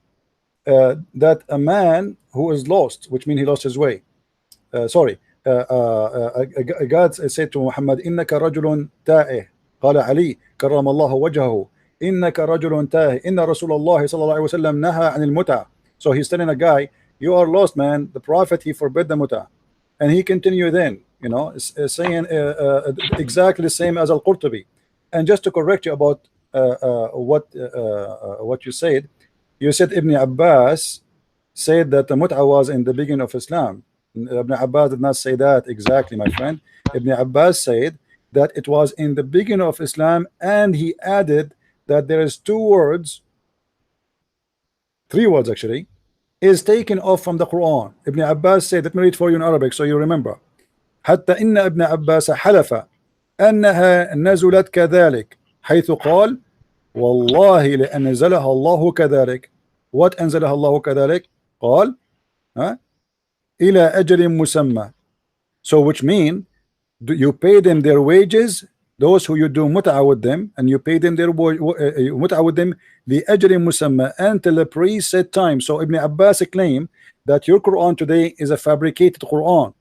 A: that a man who is lost, which means he lost his way, God said to Muhammad, إنك رجل تائه. قال علي كرم الله وجهه إنك رجل تائه إن رسول الله صلى الله عليه وسلم نهى عن المتعة. So he's telling a guy, you are lost, man. The Prophet, he forbid the muta. And he continued then, you know, saying exactly the same as Al-Qurtubi. And just to correct you about what you said Ibn Abbas said that the mut'a was in the beginning of Islam. Ibn Abbas did not say that exactly, my friend. Ibn Abbas said that it was in the beginning of Islam, and he added that there is three words actually, is taken off from the Quran. Ibn Abbas said, let me read for you in Arabic so you remember. حتى إن ابن عباس حلف أنها نزلت كذلك حيث قال والله لأنزلها الله كذلك. What أنزلها الله كذلك? قال إلى أجل مسمى. So which mean you pay them their wages, those who you do mut'a with them, and you pay them their mut'a with them لأجل مسمى until the preset time. So Ibn Abbas claimed that your Quran today is a fabricated Quran,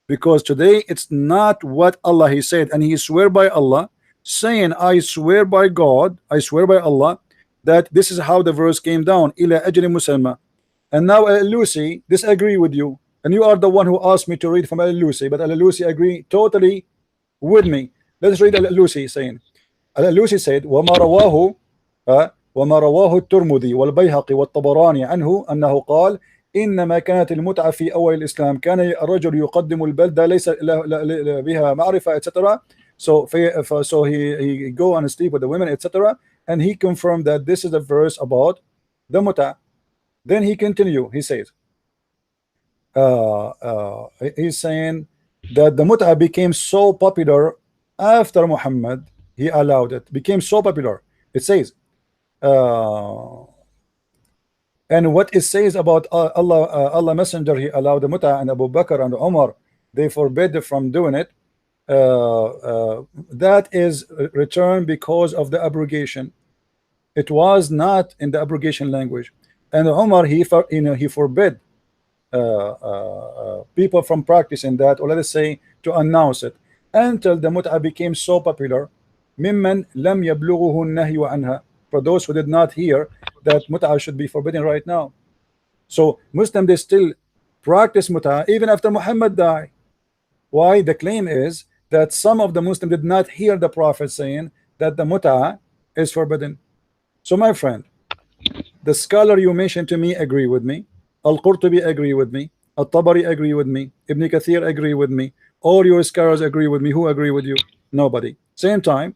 A: because today it's not what Allah he said, and he swear by Allah, saying I swear by God, I swear by Allah that this is how the verse came down, إلى أجل مسمى. And now Al-Alusi disagree with you, and you are the one who asked me to read from Al-Alusi, but Al-Alusi agree totally with me. Let's read Al-Alusi saying, Al-Alusi said وما رواه الترمذي والبيهقي والطبراني عنه أنه قال إنما كانت المتعة في أول الإسلام كان الرجل يقدم البلدة ليس بها معرفة etc. So he go and sleep with the women etc. And he confirmed that this is a verse about the mut'a. Then he continue, he says he's saying that the mut'a became so popular after Muhammad, he allowed it, became so popular. It says and what it says about Allah Messenger, he allowed the mut'a, and Abu Bakr and Umar, they forbid from doing it. That is returned because of the abrogation. It was not in the abrogation language, and Umar he forbid people from practicing that, or let us say to announce it, until the mut'a became so popular. ممن لم يبلغه النهي عنها, for those who did not hear that mut'a should be forbidden right now. So Muslims, they still practice mut'a even after Muhammad died. Why? The claim is that some of the Muslims did not hear the Prophet saying that the mut'a is forbidden. So my friend, the scholar you mentioned to me agree with me, Al-Qurtubi agree with me, Al-Tabari agree with me, Ibn Kathir agree with me, all your scholars agree with me. Who agree with you? Nobody. Same time,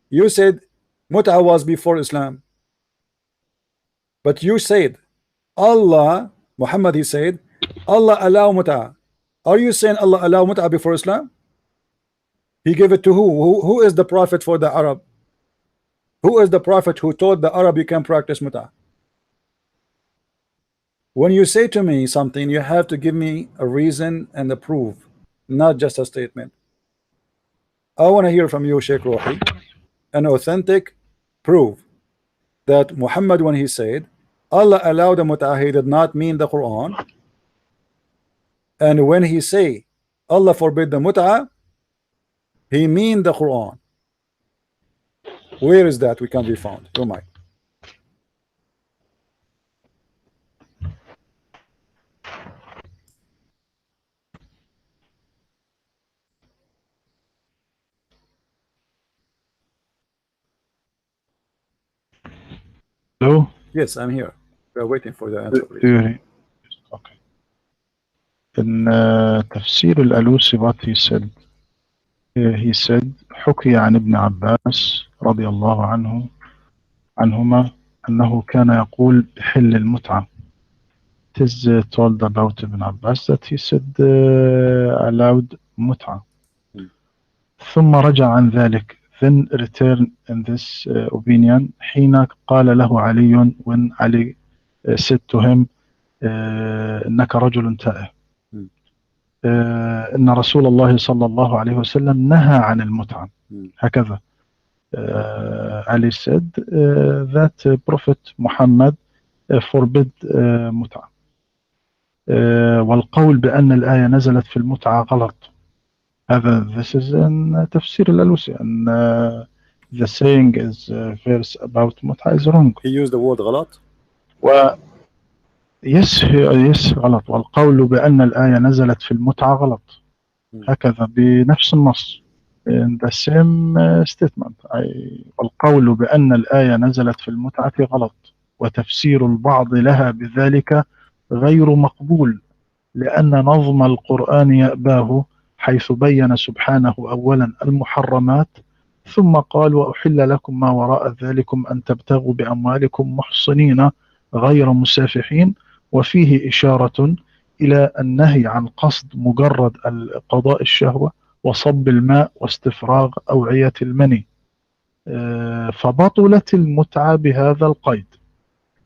A: you said mut'a was before Islam, but you said Allah, Muhammad, he said Allah allow mut'a. Are you saying Allah allow mut'a before Islam? He gave it to who? Who is the prophet for the Arab? Who is the prophet who told the Arab you can practice mut'a? When you say to me something, you have to give me a reason and a proof, not just a statement. I want to hear from you, Sheikh Rohi, an authentic proof that Muhammad, when he said Allah allowed the mut'a, he did not mean the Quran, and when he say Allah forbid the mut'a, he mean the Quran. Where is that we can be found? Your mic.
B: Hello?
A: Yes, I'm here. We are waiting for the answer, please.
B: Okay. In Tafsir al-Alusi, what he said, حكي عن ابن عباس رضي الله عنهما أنه كان يقول بحل المتعة it is told about Ibn Abbas that he said allowed متعة. ثم رجع عن ذلك, then return in this opinion حين قال له علي, when Ali said to him إنك رجل تائه. إن رسول الله صلى الله عليه وسلم نهى عن المتعة. هكذا Ali said that Prophet Muhammad forbid متعة. والقول بأن الآية نزلت في المتعة غلط. هذا this is in تفسير الألوسي, and the saying is verse about متعة is wrong.
A: He used the word غلط.
B: yes غلط. والقول بأن الآية نزلت في المتعة غلط. هكذا بنفس النص in the same statement. والقول بأن الآية نزلت في المتعة غلط, وتفسير البعض لها بذلك غير مقبول, لأن نظم القرآن يأباه, حيث بين سبحانه أولا المحرمات, ثم قال وأحل لكم ما وراء ذلكم أن تبتغوا بأموالكم محصنين غير مسافحين, وفيه إشارة إلى النهي عن قصد مجرد قضاء الشهوة وصب الماء واستفراغ أوعية المني, فبطلت المتعة بهذا القيد,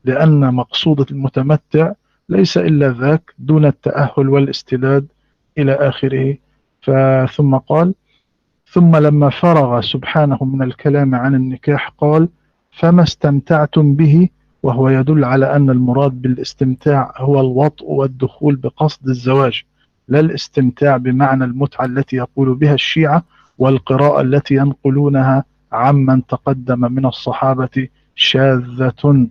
B: لأن مقصود المتمتع ليس إلا ذاك دون التأهل والاستداد إلى آخره. ثم قال ثم لما فرغ سبحانه من الكلام عن النكاح قال فما استمتعتم به, وهو يدل على أن المراد بالاستمتاع هو الوطء والدخول بقصد الزواج, لا الاستمتاع بمعنى المتعة التي يقول بها الشيعة, والقراءة التي ينقلونها عمن تقدم من الصحابة شاذة.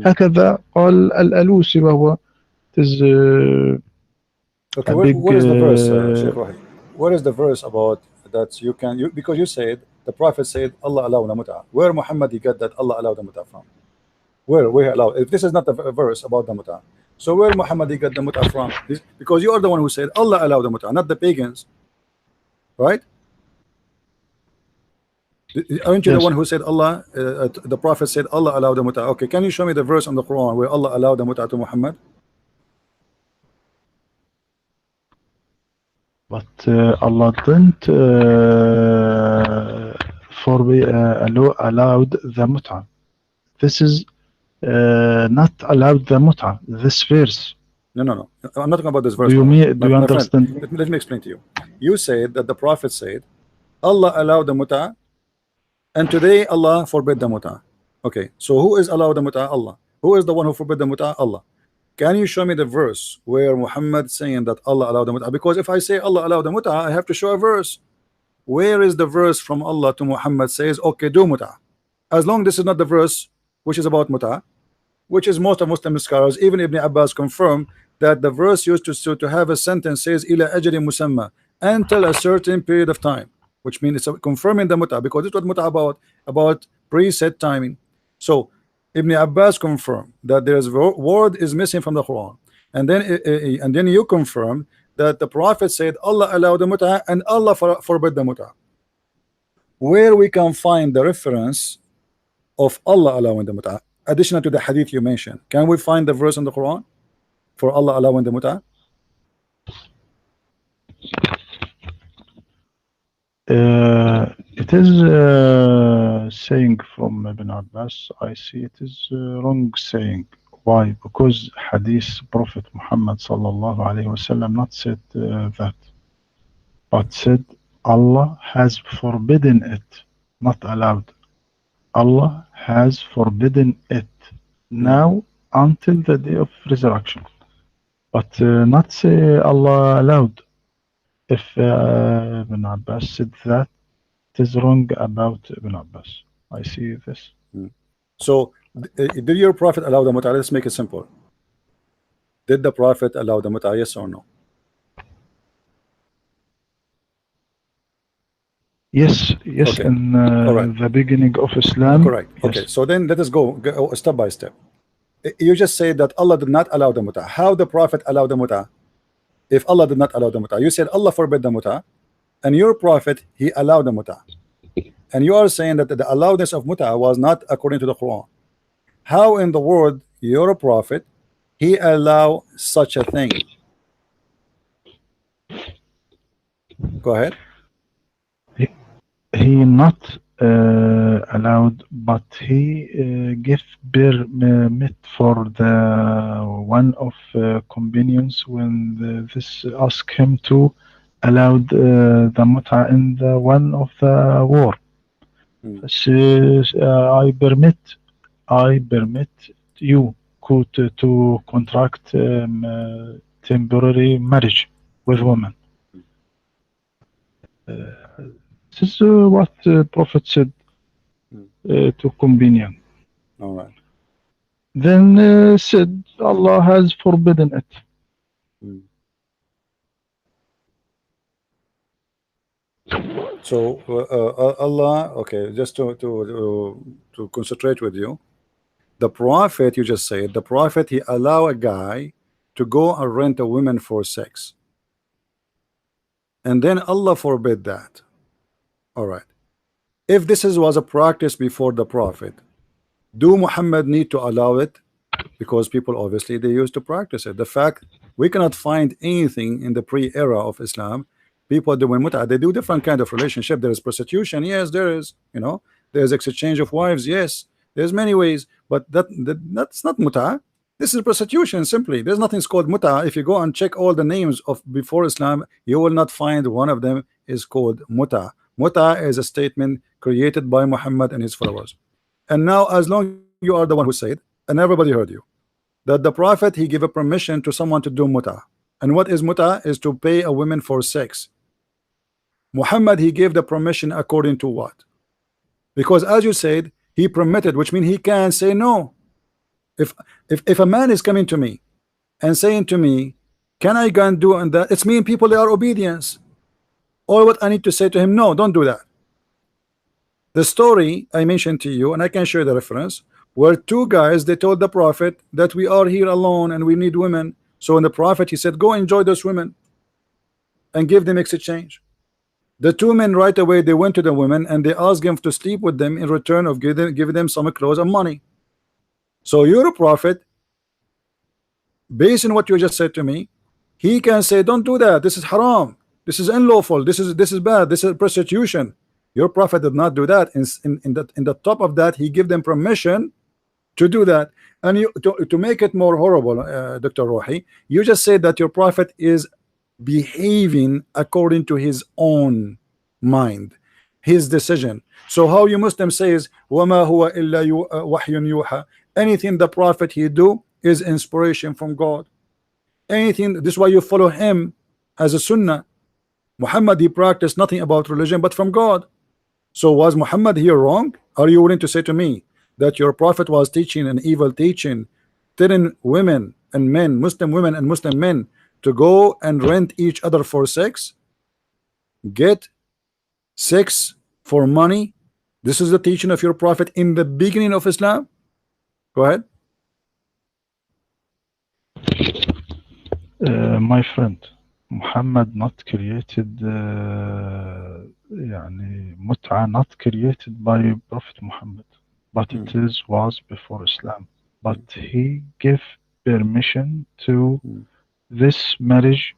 B: هكذا قال الألوسي, وهو
A: okay, what is the verse, Sheikh Rohi? What is the verse about that you can, because you said the Prophet said Allah allowed the mut'ah. Where Muhammad he got that Allah allowed the mut'ah from? Where allowed? If this is not a verse about the mut'ah, so where Muhammad he got the mut'ah from? Because you are the one who said Allah allowed the mut'ah, not the pagans, right? Aren't you the one who said Allah, the Prophet said Allah allowed the mut'ah? Okay, can you show me the verse on the Quran where Allah allowed the mut'ah to Muhammad?
B: But Allah didn't allowed the mut'ah. This is not allowed the mut'ah. This verse.
A: No. I'm not talking about this verse.
B: Do you understand?
A: Friend, let me explain to you. You said that the Prophet said Allah allowed the mut'ah, and today Allah forbid the mut'ah. Okay, so who is allowed the mut'ah? Allah. Who is the one who forbid the mut'ah? Allah. Can you show me the verse where Muhammad saying that Allah allowed the mut'ah? Because if I say Allah allowed the mut'ah, I have to show a verse. Where is the verse from Allah to Muhammad says, okay, do mut'ah? As long this is not the verse which is about mut'ah, which is most of Muslim scholars, even Ibn Abbas confirm that the verse used to have a sentence says ila ajri musamma, until a certain period of time, which means it's confirming the mut'ah, because it's what mut'ah about preset timing. So Ibn Abbas confirmed that there's word is missing from the Quran, and then you confirm that the Prophet said Allah allowed the mut'ah and Allah forbid the mut'ah. Where we can find the reference of Allah allowing the mut'ah, additional to the hadith you mentioned? Can we find the verse in the Quran for Allah allowing the mut'ah?
B: It is saying from Ibn Abbas. I see it is wrong saying. Why? Because hadith Prophet Muhammad sallallahu alaihi wasallam not said that, but said Allah has forbidden it, not allowed. Allah has forbidden it now until the day of resurrection, but not say Allah allowed. If Ibn Abbas said that, it is wrong about Ibn Abbas. I see this.
A: So did your Prophet allow the mut'ah? Let's make it simple. Did the Prophet allow the mut'ah, yes or no?
B: Yes, okay. In the beginning of Islam.
A: Correct. Yes. Okay, so then let us go step by step. You just say that Allah did not allow the mut'ah. How the Prophet allowed the mut'ah? If Allah did not allow the mut'ah, you said Allah forbid the mut'ah, and your Prophet he allowed the mut'ah, and you are saying that the allowedness of mut'ah was not according to the Quran. How in the world your Prophet he allow such a thing? Go ahead.
B: He not allowed, but he give permit for the one of companions when this ask him to allowed the muta in the one of the war. I permit you to contract temporary marriage with women. This is what Prophet said to companion.
A: All right.
B: Then said Allah has forbidden it.
A: So Allah, okay, just to concentrate with you, the Prophet, you just said, the Prophet, he allow a guy to go and rent a woman for sex, and then Allah forbid that. All right. If this was a practice before the Prophet, do Muhammad need to allow it? Because people obviously they used to practice it. The fact we cannot find anything in the pre-era of Islam, people doing mut'ah, they do different kind of relationship. There is prostitution, yes, there is, you know, there's exchange of wives, yes, there's many ways, but that's not mut'ah. This is prostitution simply. There's nothing called mut'ah. If you go and check all the names of before Islam, you will not find one of them is called mut'ah. Mut'ah is a statement created by Muhammad and his followers. And now, as long you are the one who said, and everybody heard you, that the Prophet he gave a permission to someone to do mut'ah. And what is mut'ah? Is to pay a woman for sex. Muhammad he gave the permission according to what? Because as you said, he permitted, which means he can say no. If a man is coming to me and saying to me, can I go and do and that, it's mean people they are obedience. Or what I need to say to him, no, don't do that. The story I mentioned to you, and I can show you the reference, where two guys they told the Prophet that we are here alone and we need women. So when the Prophet he said, go enjoy those women and give them exchange. The two men right away they went to the women and they asked him to sleep with them in return of giving them some clothes and money. So you're a prophet, based on what you just said to me, he can say, don't do that, this is haram, this is unlawful, this is bad, this is prostitution. Your prophet did not do that. In the top of that, he gave them permission to do that. And you to make it more horrible, Dr. Rohi, you just said that your prophet is behaving according to his own mind, his decision. So how you Muslim says, وَمَا هُوَ إِلَّا وَحْيٌ يُوحَى, anything the prophet he do is inspiration from God. Anything, this is why you follow him as a sunnah. Muhammad he practiced nothing about religion but from God. So was Muhammad here wrong? Are you willing to say to me that your prophet was teaching an evil teaching, telling women and men, Muslim women and Muslim men, to go and rent each other for sex, get sex for money? This is the teaching of your prophet in the beginning of Islam. Go ahead.
B: My friend, Muhammad not created mut'a not created by Prophet Muhammad, but it was before Islam. But he gave permission to this marriage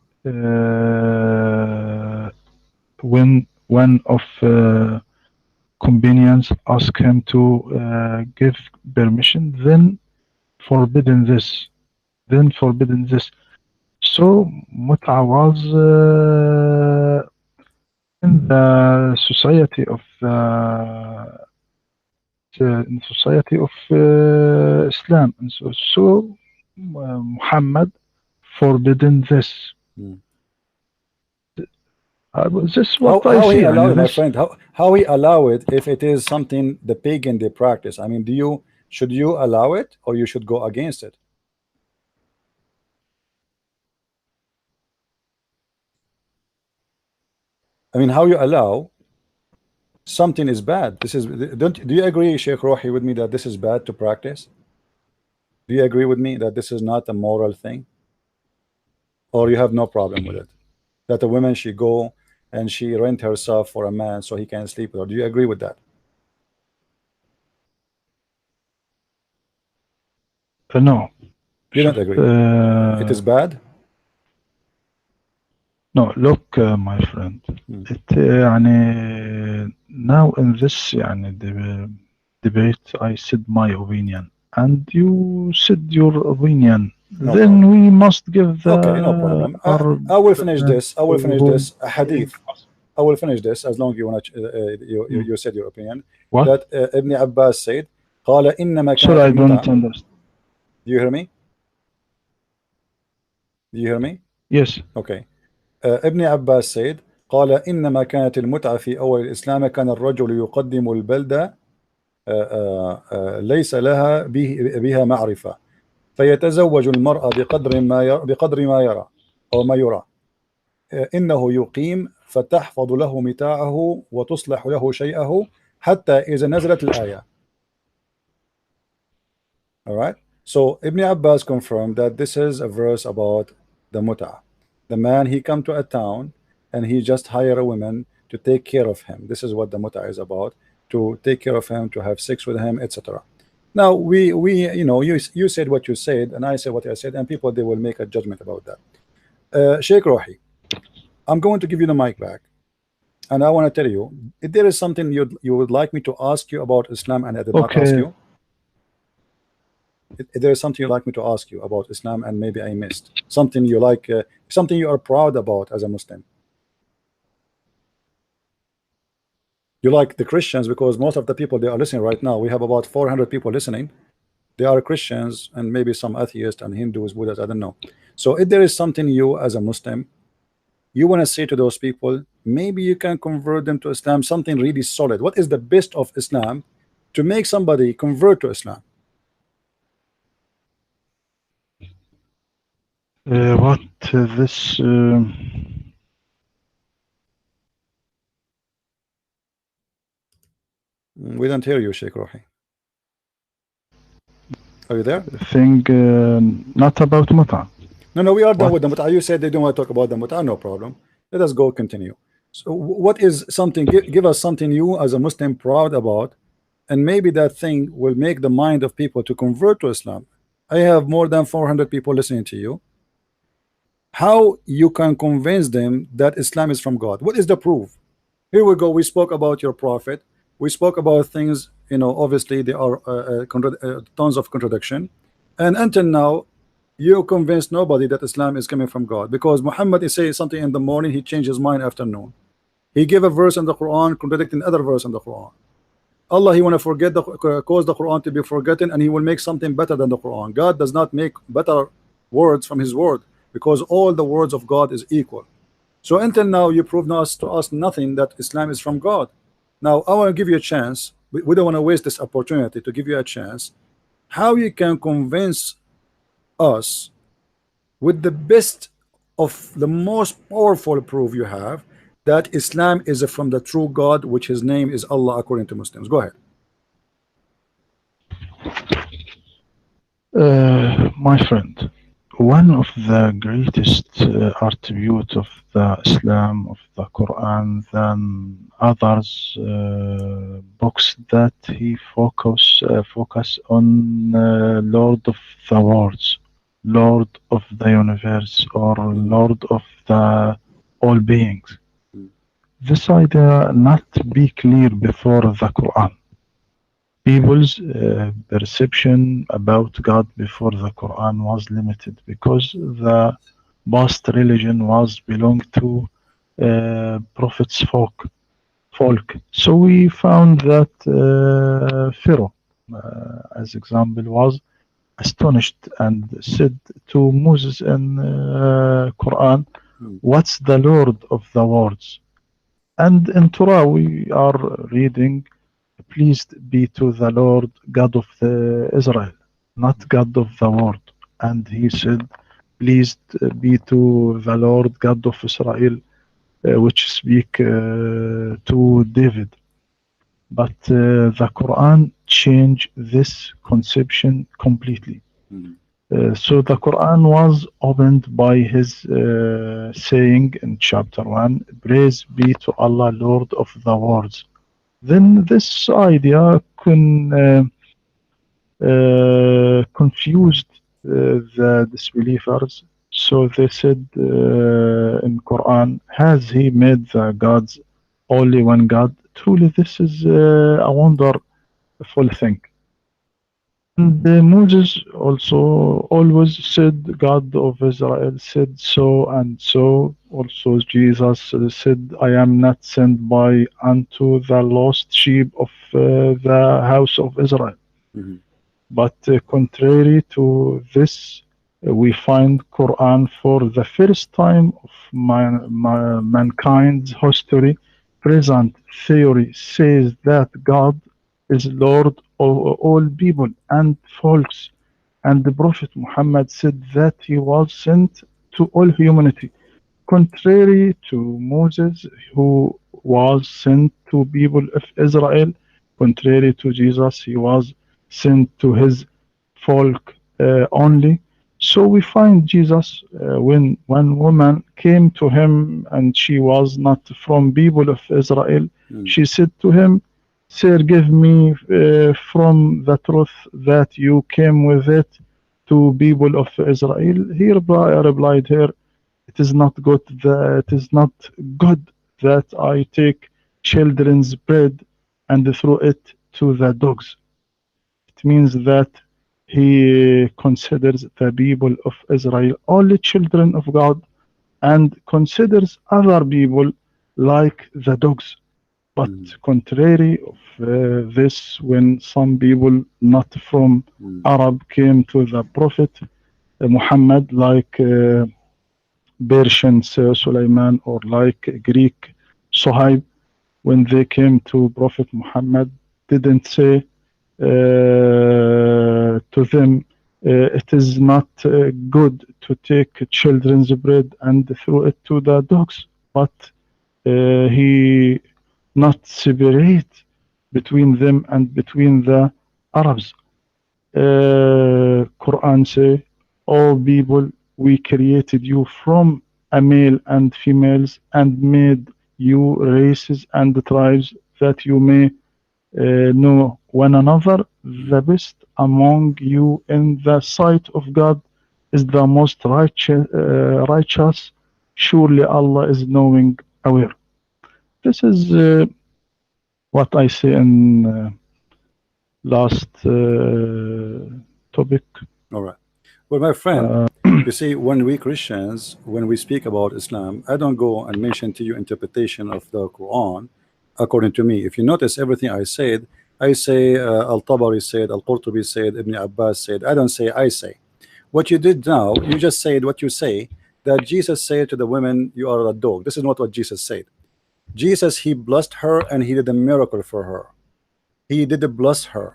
B: when one of companions asked him to give permission, then forbidden this. So mut'a was in the society of Islam, and so Muhammad forbidden this. This is what I see.
A: He allow it, my friend? How he allow it if it is something the pagan they practice? I mean, should you allow it or you should go against it? I mean, how you allow something is bad? This is do you agree, Sheikh Rohi, with me that this is bad to practice? Do you agree with me that this is not a moral thing? Or you have no problem with it? That a woman she go and she rent herself for a man so he can sleep with her. Do you agree with that?
B: No.
A: Didn't agree. It is bad.
B: No, look, my friend. It يعني now in this يعني debate, I said my opinion, and you said your opinion.
A: No
B: Then
A: problem.
B: we must give the
A: Okay, no problem. I will finish
B: argument
A: this. I will finish
B: who
A: this. A hadith. I will finish this as long as you want to, you said your opinion.
B: what?
A: That Ibn Abbas said, قال إنما
B: Sorry,
A: كانت
B: I don't
A: المتعة.
B: understand.
A: Do you hear me? Do you hear me?
B: Yes.
A: Okay. ابن عباس said قال إنما كانت المتعة في أول الإسلام كان الرجل يقدم البلدة ليس لها بها معرفة فيتزوج المرأة بقدر ما يرى أو ما يرى إنه يقيم فتحفظ له متاعه وتصلح له شيئه حتى إذا نزلت الآية. All right. So Ibn Abbas confirmed that this is a verse about the mut'ah. The man, he come to a town and he just hire a woman to take care of him. This is what the mut'ah is about, to take care of him, to have sex with him, etc. Now we you know, you said what you said and I said what I said, and people, they will make a judgment about that. Sheikh Rohi, I'm going to give you the mic back, and I want to tell you, if there is something you would like me to ask you about Islam and I did not ask
B: Okay.
A: you, if there is something you'd like me to ask you about Islam and maybe I missed something you like, something you are proud about as a Muslim. You like the Christians, because most of the people they are listening right now, we have about 400 people listening. They are Christians and maybe some atheists and Hindus, Buddhists, I don't know. So if there is something you as a Muslim you want to say to those people, maybe you can convert them to Islam, something really solid. What is the best of Islam to make somebody convert to Islam?
B: What this
A: We don't hear you, Sheikh Rohi. Are you there?
B: thing not about mut'ah.
A: No, we are done
B: What?
A: with the mut'ah. You said they don't want to talk about the mut'ah. No problem. Let us go continue. So what is something, give us something you as a Muslim proud about, and maybe that thing will make the mind of people to convert to Islam. I have more than 400 people listening to you. How you can convince them that Islam is from God? What is the proof? Here we go. We spoke about your prophet. We spoke about things, you know, obviously there are tons of contradiction, and until now you convince nobody that Islam is coming from God, because Muhammad is saying something in the morning, he changed his mind after noon. He gave a verse in the Quran contradicting other verse in the Quran. Allah, he want to forget cause the Quran to be forgotten, and he will make something better than the Quran. God does not make better words from his word, because all the words of God is equal. So until now you proved to us nothing that Islam is from God. Now I want to give you a chance. We don't want to waste this opportunity to give you a chance. How you can convince us with the best of the most powerful proof you have that Islam is from the true God, which his name is Allah, according to Muslims. Go ahead.
B: My friend, one of the greatest attributes of the Islam, of the Quran, than others books, that he focus on Lord of the worlds, Lord of the universe, or Lord of the all beings. This idea not be clear before the Quran. People's perception about God before the Quran was limited, because the past religion was belonged to prophets folk. So we found that Pharaoh, as example, was astonished and said to Moses in Quran, "What's the Lord of the worlds?" And in Torah we are reading, "Pleased be to the Lord God of Israel, not God of the world." And he said, "Pleased be to the Lord God of Israel, which speak to David." But the Quran changed this conception completely. So the Quran was opened by his saying in chapter 1, "Praise be to Allah, Lord of the worlds." Then this idea confused the disbelievers. So they said in Quran, has he made the gods only one God? Truly, this is a wonderful thing. And Moses also always said, God of Israel said so and so. Also, Jesus said, I am not sent by unto the lost sheep of the house of Israel.
A: Mhm.
B: But contrary to this, we find Quran for the first time of mankind's history. Present theory says that God is Lord of all people and folks, and the Prophet Muhammad said that he was sent to all humanity. Contrary to Moses, who was sent to people of Israel, contrary to Jesus, he was sent to his folk only. So we find Jesus when one woman came to him and she was not from people of Israel,
A: Mhm.
B: she said to him, Sir, give me from the truth that you came with it to people of Israel. He replied her, it is not good that it is not good that I take children's bread and throw it to the dogs. It means that he considers the people of Israel only children of God and considers other people like the dogs. But
A: Mhm.
B: contrary of this, when some people not from
A: Mhm.
B: Arab came to the Prophet Muhammad, like Persian Suleiman or like Greek Sohaib, when they came to Prophet Muhammad, didn't say to them, it is not good to take children's bread and throw it to the dogs, but he not separate between them and between the Arabs. Quran say, "O people, we created you from a male and females and made you races and tribes that you may know one another. The best among you in the sight of God is the most righteous. Surely Allah is knowing, aware." This is what I say in last topic.
A: All right. Well, my friend,
B: Uh,
A: you see, when we Christians, when we speak about Islam, I don't go and mention to you interpretation of the Quran according to me. If you notice everything I say Al-Tabari said, Al-Qurtubi said, Ibn Abbas said. I don't say I say. What you did now, you just said what you say, that Jesus said to the women, you are a dog. This is not what Jesus said. Jesus, he blessed her and he did a miracle for her. He did bless her.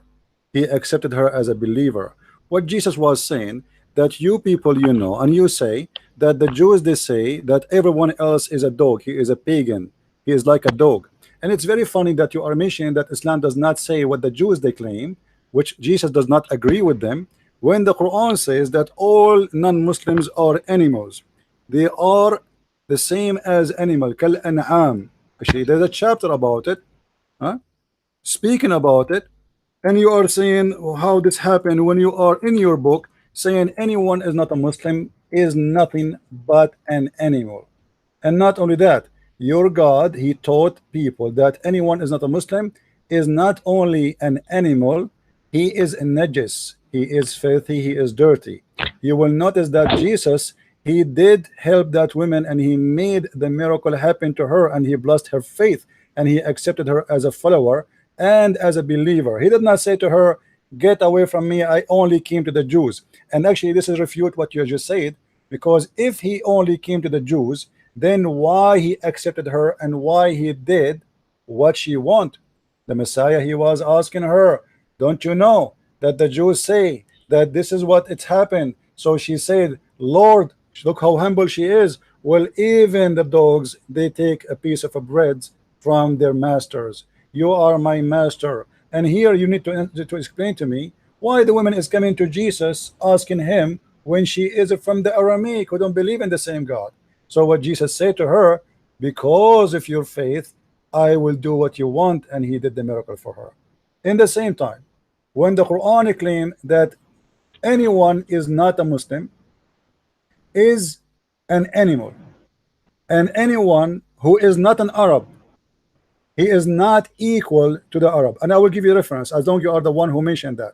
A: He accepted her as a believer. What Jesus was saying, that you people, you know, and you say that the Jews, they say that everyone else is a dog. He is a pagan. He is like a dog. And it's very funny that you are mentioning that Islam does not say what the Jews they claim, which Jesus does not agree with them, when the Quran says that all non-Muslims are animals. They are the same as animal, kal an'am. Actually, there's a chapter about it, huh? Speaking about it, and you are saying how this happened when you are in your book saying anyone is not a Muslim is nothing but an animal. And not only that, your God, he taught people that anyone is not a Muslim is not only an animal, he is a najis, he is filthy, he is dirty. You will notice that Jesus, he did help that woman and he made the miracle happen to her and he blessed her faith and he accepted her as a follower and as a believer. He did not say to her, get away from me, I only came to the Jews. And actually this is refute what you just said, because if he only came to the Jews, then why he accepted her and why he did what she want? The Messiah, he was asking her, don't you know that the Jews say that this is what it's happened? So she said, Lord, look how humble she is. Well, even the dogs, they take a piece of a bread from their masters. You are my master. And here you need to explain to me why the woman is coming to Jesus asking him when she is from the Aramaic who don't believe in the same God. So what Jesus said to her, because of your faith, I will do what you want, and he did the miracle for her. In the same time, when the Quran claim that anyone is not a Muslim is an animal, and anyone who is not an Arab, he is not equal to the Arab. And I will give you a reference, as long as you are the one who mentioned that.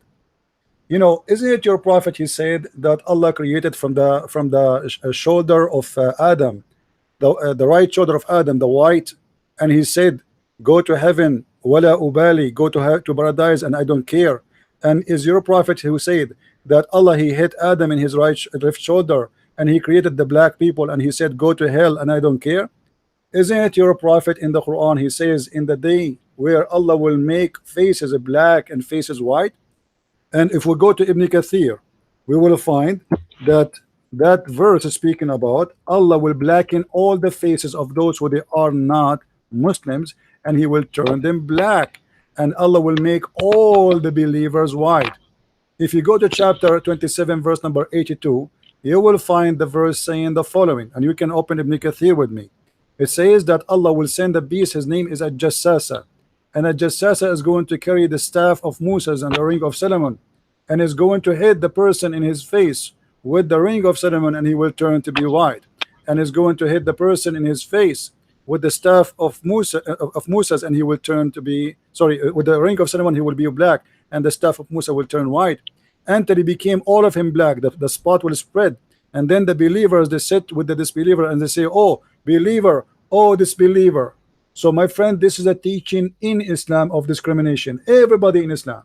A: You know, isn't it your prophet? He said that Allah created from the shoulder of Adam, the right shoulder of Adam, the white, and he said, "Go to heaven, wala ubali, go to paradise, and I don't care." And is your prophet who said that Allah he hit Adam in his left shoulder, and he created the black people, and he said, "Go to hell, and I don't care"? Isn't it your prophet in the Quran? He says, in the day where Allah will make faces black and faces white. And if we go to Ibn Kathir, we will find that that verse is speaking about Allah will blacken all the faces of those who they are not Muslims, and he will turn them black, and Allah will make all the believers white. If you go to chapter 27 verse number 82, you will find the verse saying the following, and you can open Ibn Kathir with me. It says that Allah will send a beast, his name is a Jassasa, and a Jassasa is going to carry the staff of Moses and the ring of Solomon, and is going to hit the person in his face with the ring of Solomon, and he will turn to be white, and is going to hit the person in his face with the staff of Moses, and he will turn to be, sorry, with the ring of Solomon he will be black, and the staff of Musa will turn white, until he became all of him black. The spot will spread, and then the believers, they sit with the disbeliever and they say, "Oh believer, oh disbeliever." So my friend, this is a teaching in Islam of discrimination. Everybody in Islam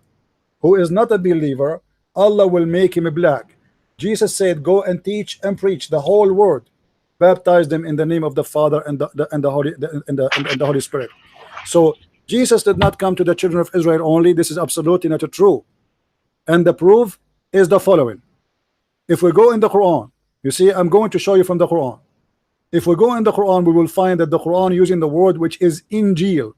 A: who is not a believer, Allah will make him black. Jesus said, "Go and teach and preach the whole world, baptize them in the name of the Father and the Holy Spirit." So Jesus did not come to the children of Israel only. This is absolutely not true, and the proof is the following. If we go in the Quran, you see, I'm going to show you from the Quran. If we go in the Quran, we will find that the Quran using the word which is Injil.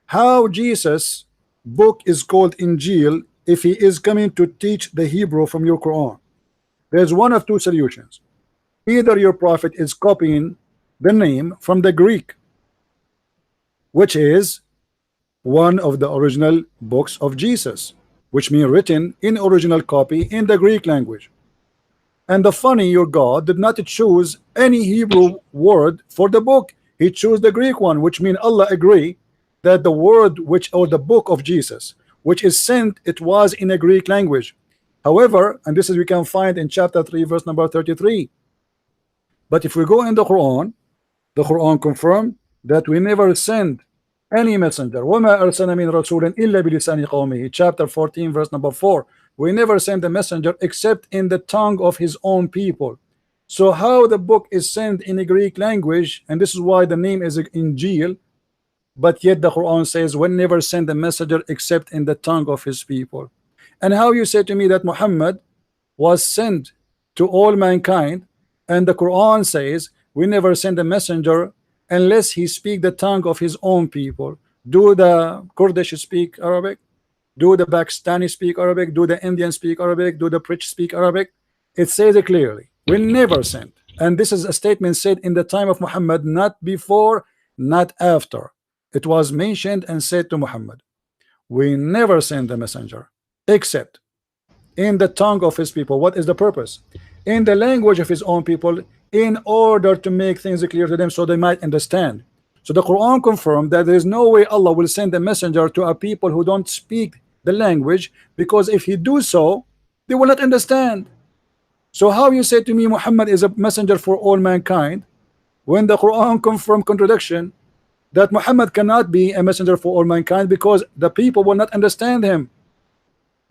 A: How Jesus book is called Injil if he is coming to teach the Hebrew from your Quran? There's one of two solutions. Either your prophet is copying the name from the Greek, which is one of the original books of Jesus, which means written in original copy in the Greek language. And the funny, your God did not choose any Hebrew word for the book. He chose the Greek one, which means Allah agree that the word which, or the book of Jesus, which is sent, it was in a Greek language. However, and this is we can find in chapter 3 verse number 33. But if we go in the Quran confirm that we never send any messenger. وَمَا أَرْسَلْنَا مِن رَسُولٍ إِلَّا بِلِسَانِ قَوْمِهِ. Chapter 14 verse number 4. We never send a messenger except in the tongue of his own people. So how the book is sent in a Greek language, and this is why the name is Injil, but yet the Quran says we never send a messenger except in the tongue of his people. And how you say to me that Muhammad was sent to all mankind, and the Quran says we never send a messenger unless he speak the tongue of his own people? Do the Kurdish speak Arabic? Do the Pakistani speak Arabic? Do the Indian speak Arabic? Do the British speak Arabic? It says it clearly. We never sent. And this is a statement said in the time of Muhammad, not before, not after. It was mentioned and said to Muhammad, we never send a messenger except in the tongue of his people. What is the purpose? In the language of his own people, in order to make things clear to them so they might understand. So the Quran confirmed that there is no way Allah will send a messenger to a people who don't speak the language, because if he do so, they will not understand. So how you say to me Muhammad is a messenger for all mankind, when the Quran confirmed contradiction, that Muhammad cannot be a messenger for all mankind because the people will not understand him?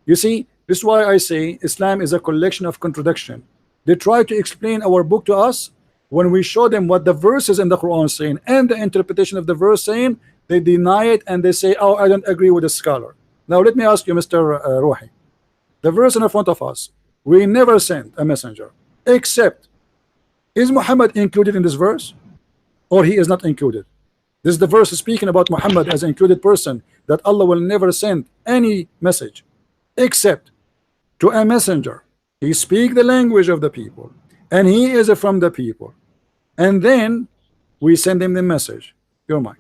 A: You see, this is why I say Islam is a collection of contradiction. They try to explain our book to us. When we show them what the verses in the Quran saying and the interpretation of the verse saying, they deny it and they say, oh, I don't agree with the scholar. Now let me ask you, Mr. Rohi, the verse in front of us, we never sent a messenger except, is Muhammad included in this verse, or he is not included? This is the verse speaking about Muhammad as an included person, that Allah will never send any message except to a messenger. He speak the language of the people, and he is from the people, and then we send him the message. Your mind.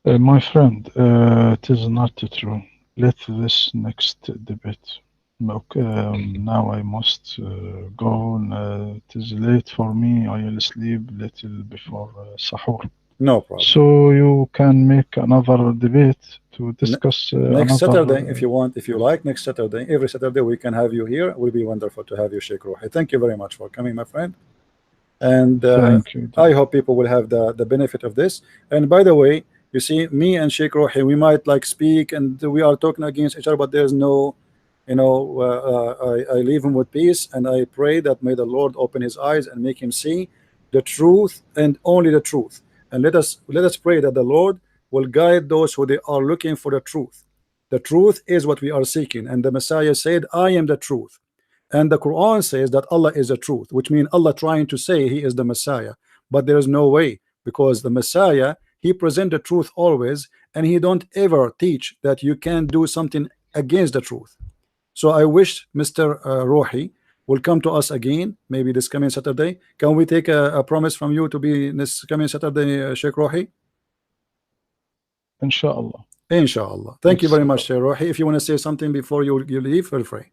B: My friend, it is not true. let this next debate. Okay, now I must go. It is late for me. I will sleep little before sahur.
A: No problem.
B: So you can make another debate to
A: N
B: discuss
A: Next
B: another.
A: Saturday, if you want, if you like, next Saturday, every Saturday we can have you here. It will be wonderful to have you, Sheikh Rohi. Thank you very much for coming, my friend. And
B: Thank you.
A: I hope people will have the benefit of this. And by the way, you see, me and Sheikh Rohi, we might like speak and we are talking against each other, but there's no, I leave him with peace, and I pray that may the Lord open his eyes and make him see the truth and only the truth. And let us pray that the Lord will guide those who they are looking for the truth. The truth is what we are seeking, and the Messiah said, I am the truth. And the Quran says that Allah is the truth, which means Allah trying to say He is the Messiah. But there is no way, because the Messiah, He present the truth always, and He don't ever teach that you can do something against the truth. So I wish Mr. Rohi will come to us again, maybe this coming Saturday. Can we take a promise from you to be this coming Saturday, Sheikh Rohi?
B: Inshallah.
A: Inshallah. Thank you very much, Sheikh Rohi. If you want to say something before you leave, feel free.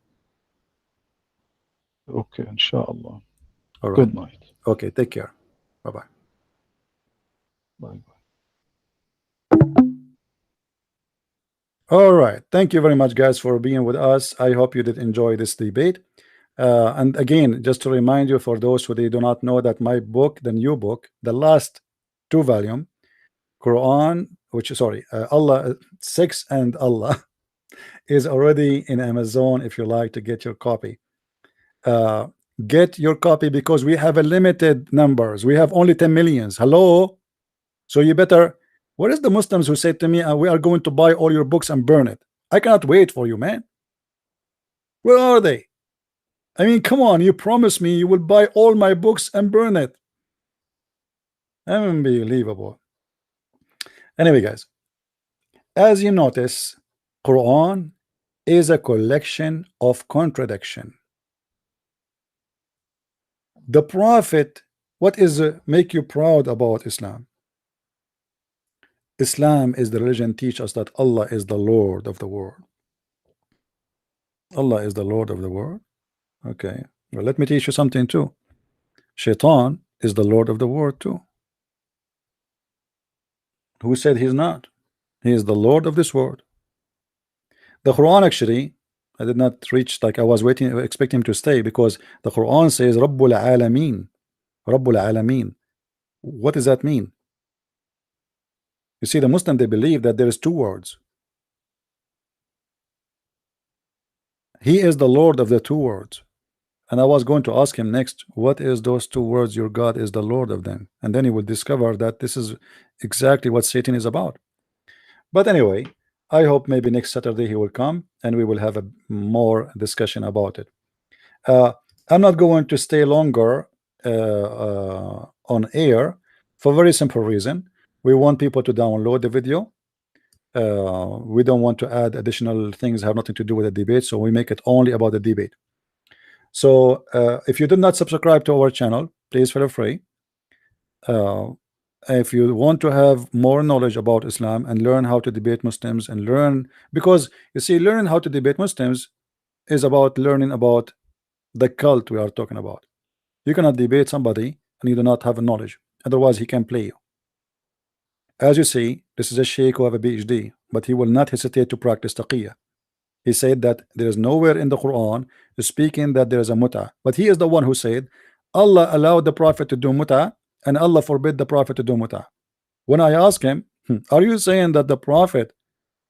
B: Okay, inshallah.
A: All right.
B: Good night.
A: Okay, take care. Bye-bye.
B: Bye.
A: All right. Thank you very much, guys, for being with us. I hope you did enjoy this debate. And again, just to remind you, for those who they do not know, that my book, the new book, the last 2 volume, Quran, which is sorry, Allah 6 and Allah, is already in Amazon. If you like to get your copy, uh, get your copy, because we have a limited numbers. We have only 10 millions. Hello, so you better. What is the Muslims who say to me, we are going to buy all your books and burn it? I cannot wait for you, man. Where are they? I mean, come on, you promised me you will buy all my books and burn it. Unbelievable. Anyway, guys, as you notice, Quran is a collection of contradiction. The Prophet, what is make you proud about Islam? Islam is the religion teach us that Allah is the Lord of the world. Allah is the Lord of the world. Okay, well, let me teach you something too. Shaitan is the Lord of the world too. Who said he's not? He is the Lord of this world. The Quran, actually, I did not reach, like I was waiting, expecting him to stay, because the Quran says Rabbul Alameen. Rabbul Alameen. What does that mean? You see, the Muslim, they believe that there is 2 words. He is the Lord of the 2 words. And I was going to ask him next, what is those 2 words? Your God is the Lord of them. And then he will discover that this is exactly what Satan is about. But anyway, I hope maybe next Saturday he will come and we will have a more discussion about it. I'm not going to stay longer on air for a very simple reason. We want people to download the video. We don't want to add additional things that have nothing to do with the debate, so we make it only about the debate. So if you did not subscribe to our channel, please feel free. If you want to have more knowledge about Islam and learn how to debate Muslims and learn, because you see, learning how to debate Muslims is about learning about the cult we are talking about. You cannot debate somebody and you do not have knowledge, otherwise he can play you. As you see, this is a sheikh who have a PhD, but he will not hesitate to practice taqiyya. He said that there is nowhere in the Quran speaking that there is a mut'ah, but he is the one who said Allah allowed the Prophet to do mut'ah and Allah forbid the Prophet to do mut'ah. When I ask him, are you saying that the Prophet,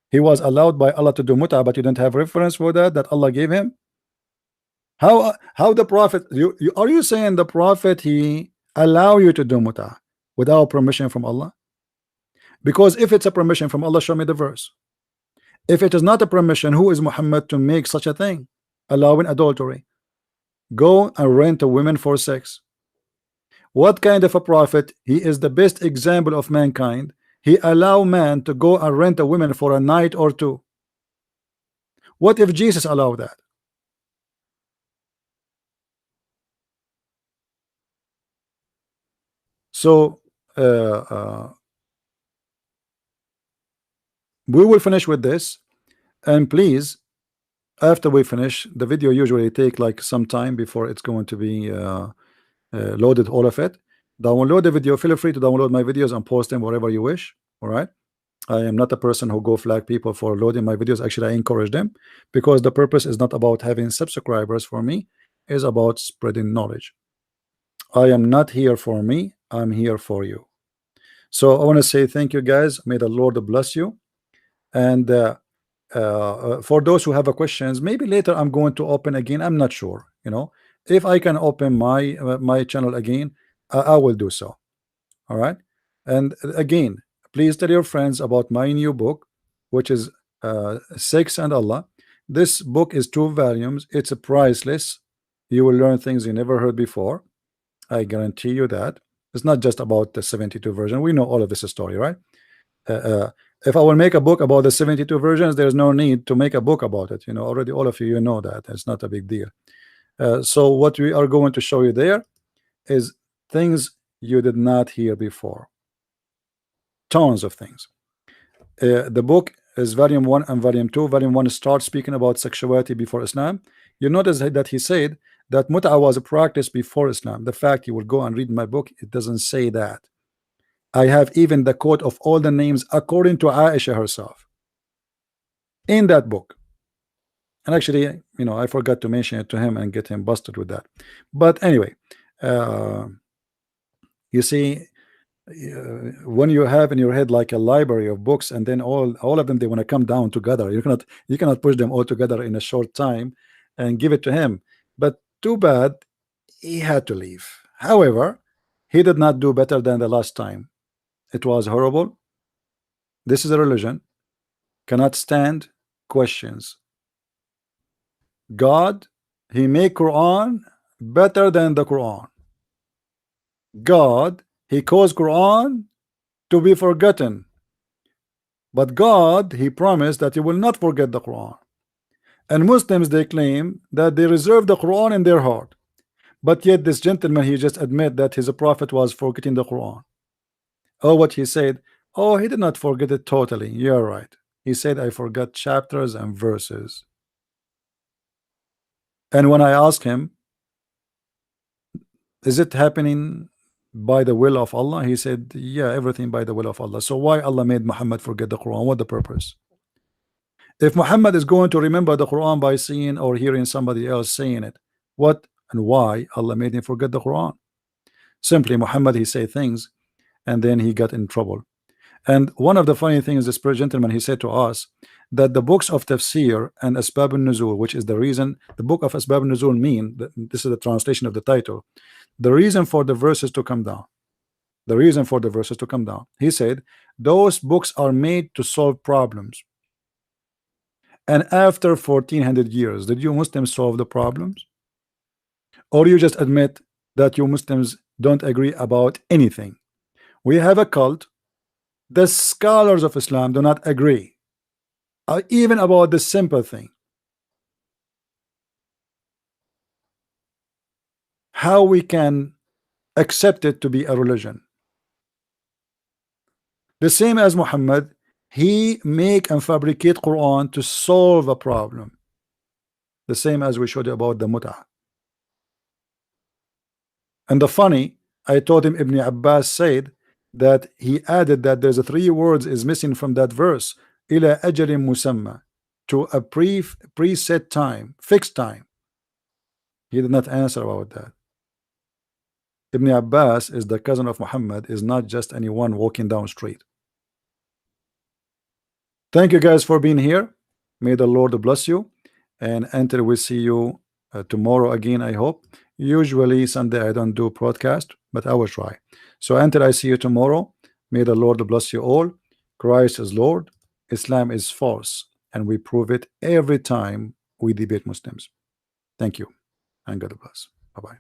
A: he was allowed by Allah to do mut'ah, but you don't have reference for that Allah gave him? How the Prophet, are you saying the Prophet, he allow you to do mut'ah without permission from Allah? Because if it's a permission from Allah, show me the verse. If it is not a permission, who is Muhammad to make such a thing, allowing adultery? Go and rent a woman for sex. What kind of a prophet? He is the best example of mankind. He allow man to go and rent a woman for a night or 2. What if Jesus allowed that? So we will finish with this. And please, after we finish the video, usually take like some time before it's going to be loaded, all of it. Download the video. Feel free to download my videos and post them wherever you wish. All right. I am not a person who go flag people for loading my videos. Actually, I encourage them, because the purpose is not about having subscribers for me, is about spreading knowledge. I am not here for me, I'm here for you. So I want to say thank you, guys. May the Lord bless you. And for those who have a questions, maybe later I'm going to open again. I'm not sure, if I can open my channel again, I will do so. All right. And again, please tell your friends about my new book, which is Sex and Allah. This book is 2 volumes. It's priceless. You will learn things you never heard before. I guarantee you that. It's not just about the 72 version. We know all of this story, right? If I will make a book about the 72 versions, there's no need to make a book about it. Already all of you know that. It's not a big deal. So what we are going to show you there is things you did not hear before. Tons of things. The book is volume 1 and volume 2. Volume 1 starts speaking about sexuality before Islam. You notice that he said that mut'a was a practice before Islam. The fact you will go and read my book, it doesn't say that. I have even the quote of all the names according to Aisha herself in that book. And actually, I forgot to mention it to him and get him busted with that. But anyway, you see, when you have in your head like a library of books, and then all of them, they want to come down together. You cannot push them all together in a short time and give it to him. But too bad he had to leave. However, he did not do better than the last time. It was horrible. This is a religion, cannot stand questions. God, he made Quran better than the Quran. God, he caused Quran to be forgotten. But God, he promised that he will not forget the Quran. And Muslims, they claim that they reserve the Quran in their heart. But yet this gentleman, he just admit that his prophet was forgetting the Quran. Oh, what he said, oh, he did not forget it totally. You're right. He said, I forgot chapters and verses. And when I asked him, is it happening by the will of Allah? He said, yeah, everything by the will of Allah. So why Allah made Muhammad forget the Quran? What the purpose? If Muhammad is going to remember the Quran by seeing or hearing somebody else saying it, what and why Allah made him forget the Quran? Simply, Muhammad, he said things and then he got in trouble. And one of the funny things, this gentleman, he said to us that the books of tafsir and asbab al-nuzul, which is the reason, the book of asbab al-nuzul mean, this is the translation of the title, the reason for the verses to come down. The reason for the verses to come down. He said, those books are made to solve problems. And after 1400 years, did you Muslims solve the problems? Or you just admit that you Muslims don't agree about anything? We have a cult. The scholars of Islam do not agree even about the simple thing. How we can accept it to be a religion? The same as Muhammad, he make and fabricate Quran to solve a problem. The same as we showed you about the mut'ah. And the funny, I told him Ibn Abbas said that he added that there's a 3 words is missing from that verse, ila ajalin musamma, to a preset time, fixed time. He did not answer about that. Ibn Abbas is the cousin of Muhammad, is not just anyone walking down street. Thank you guys for being here. May the Lord bless you, and until we see you tomorrow again, I hope. Usually Sunday I don't do broadcast, but I will try. So until I see you tomorrow, may the Lord bless you all. Christ is Lord, Islam is false, and we prove it every time we debate Muslims. Thank you, and God bless. Bye-bye.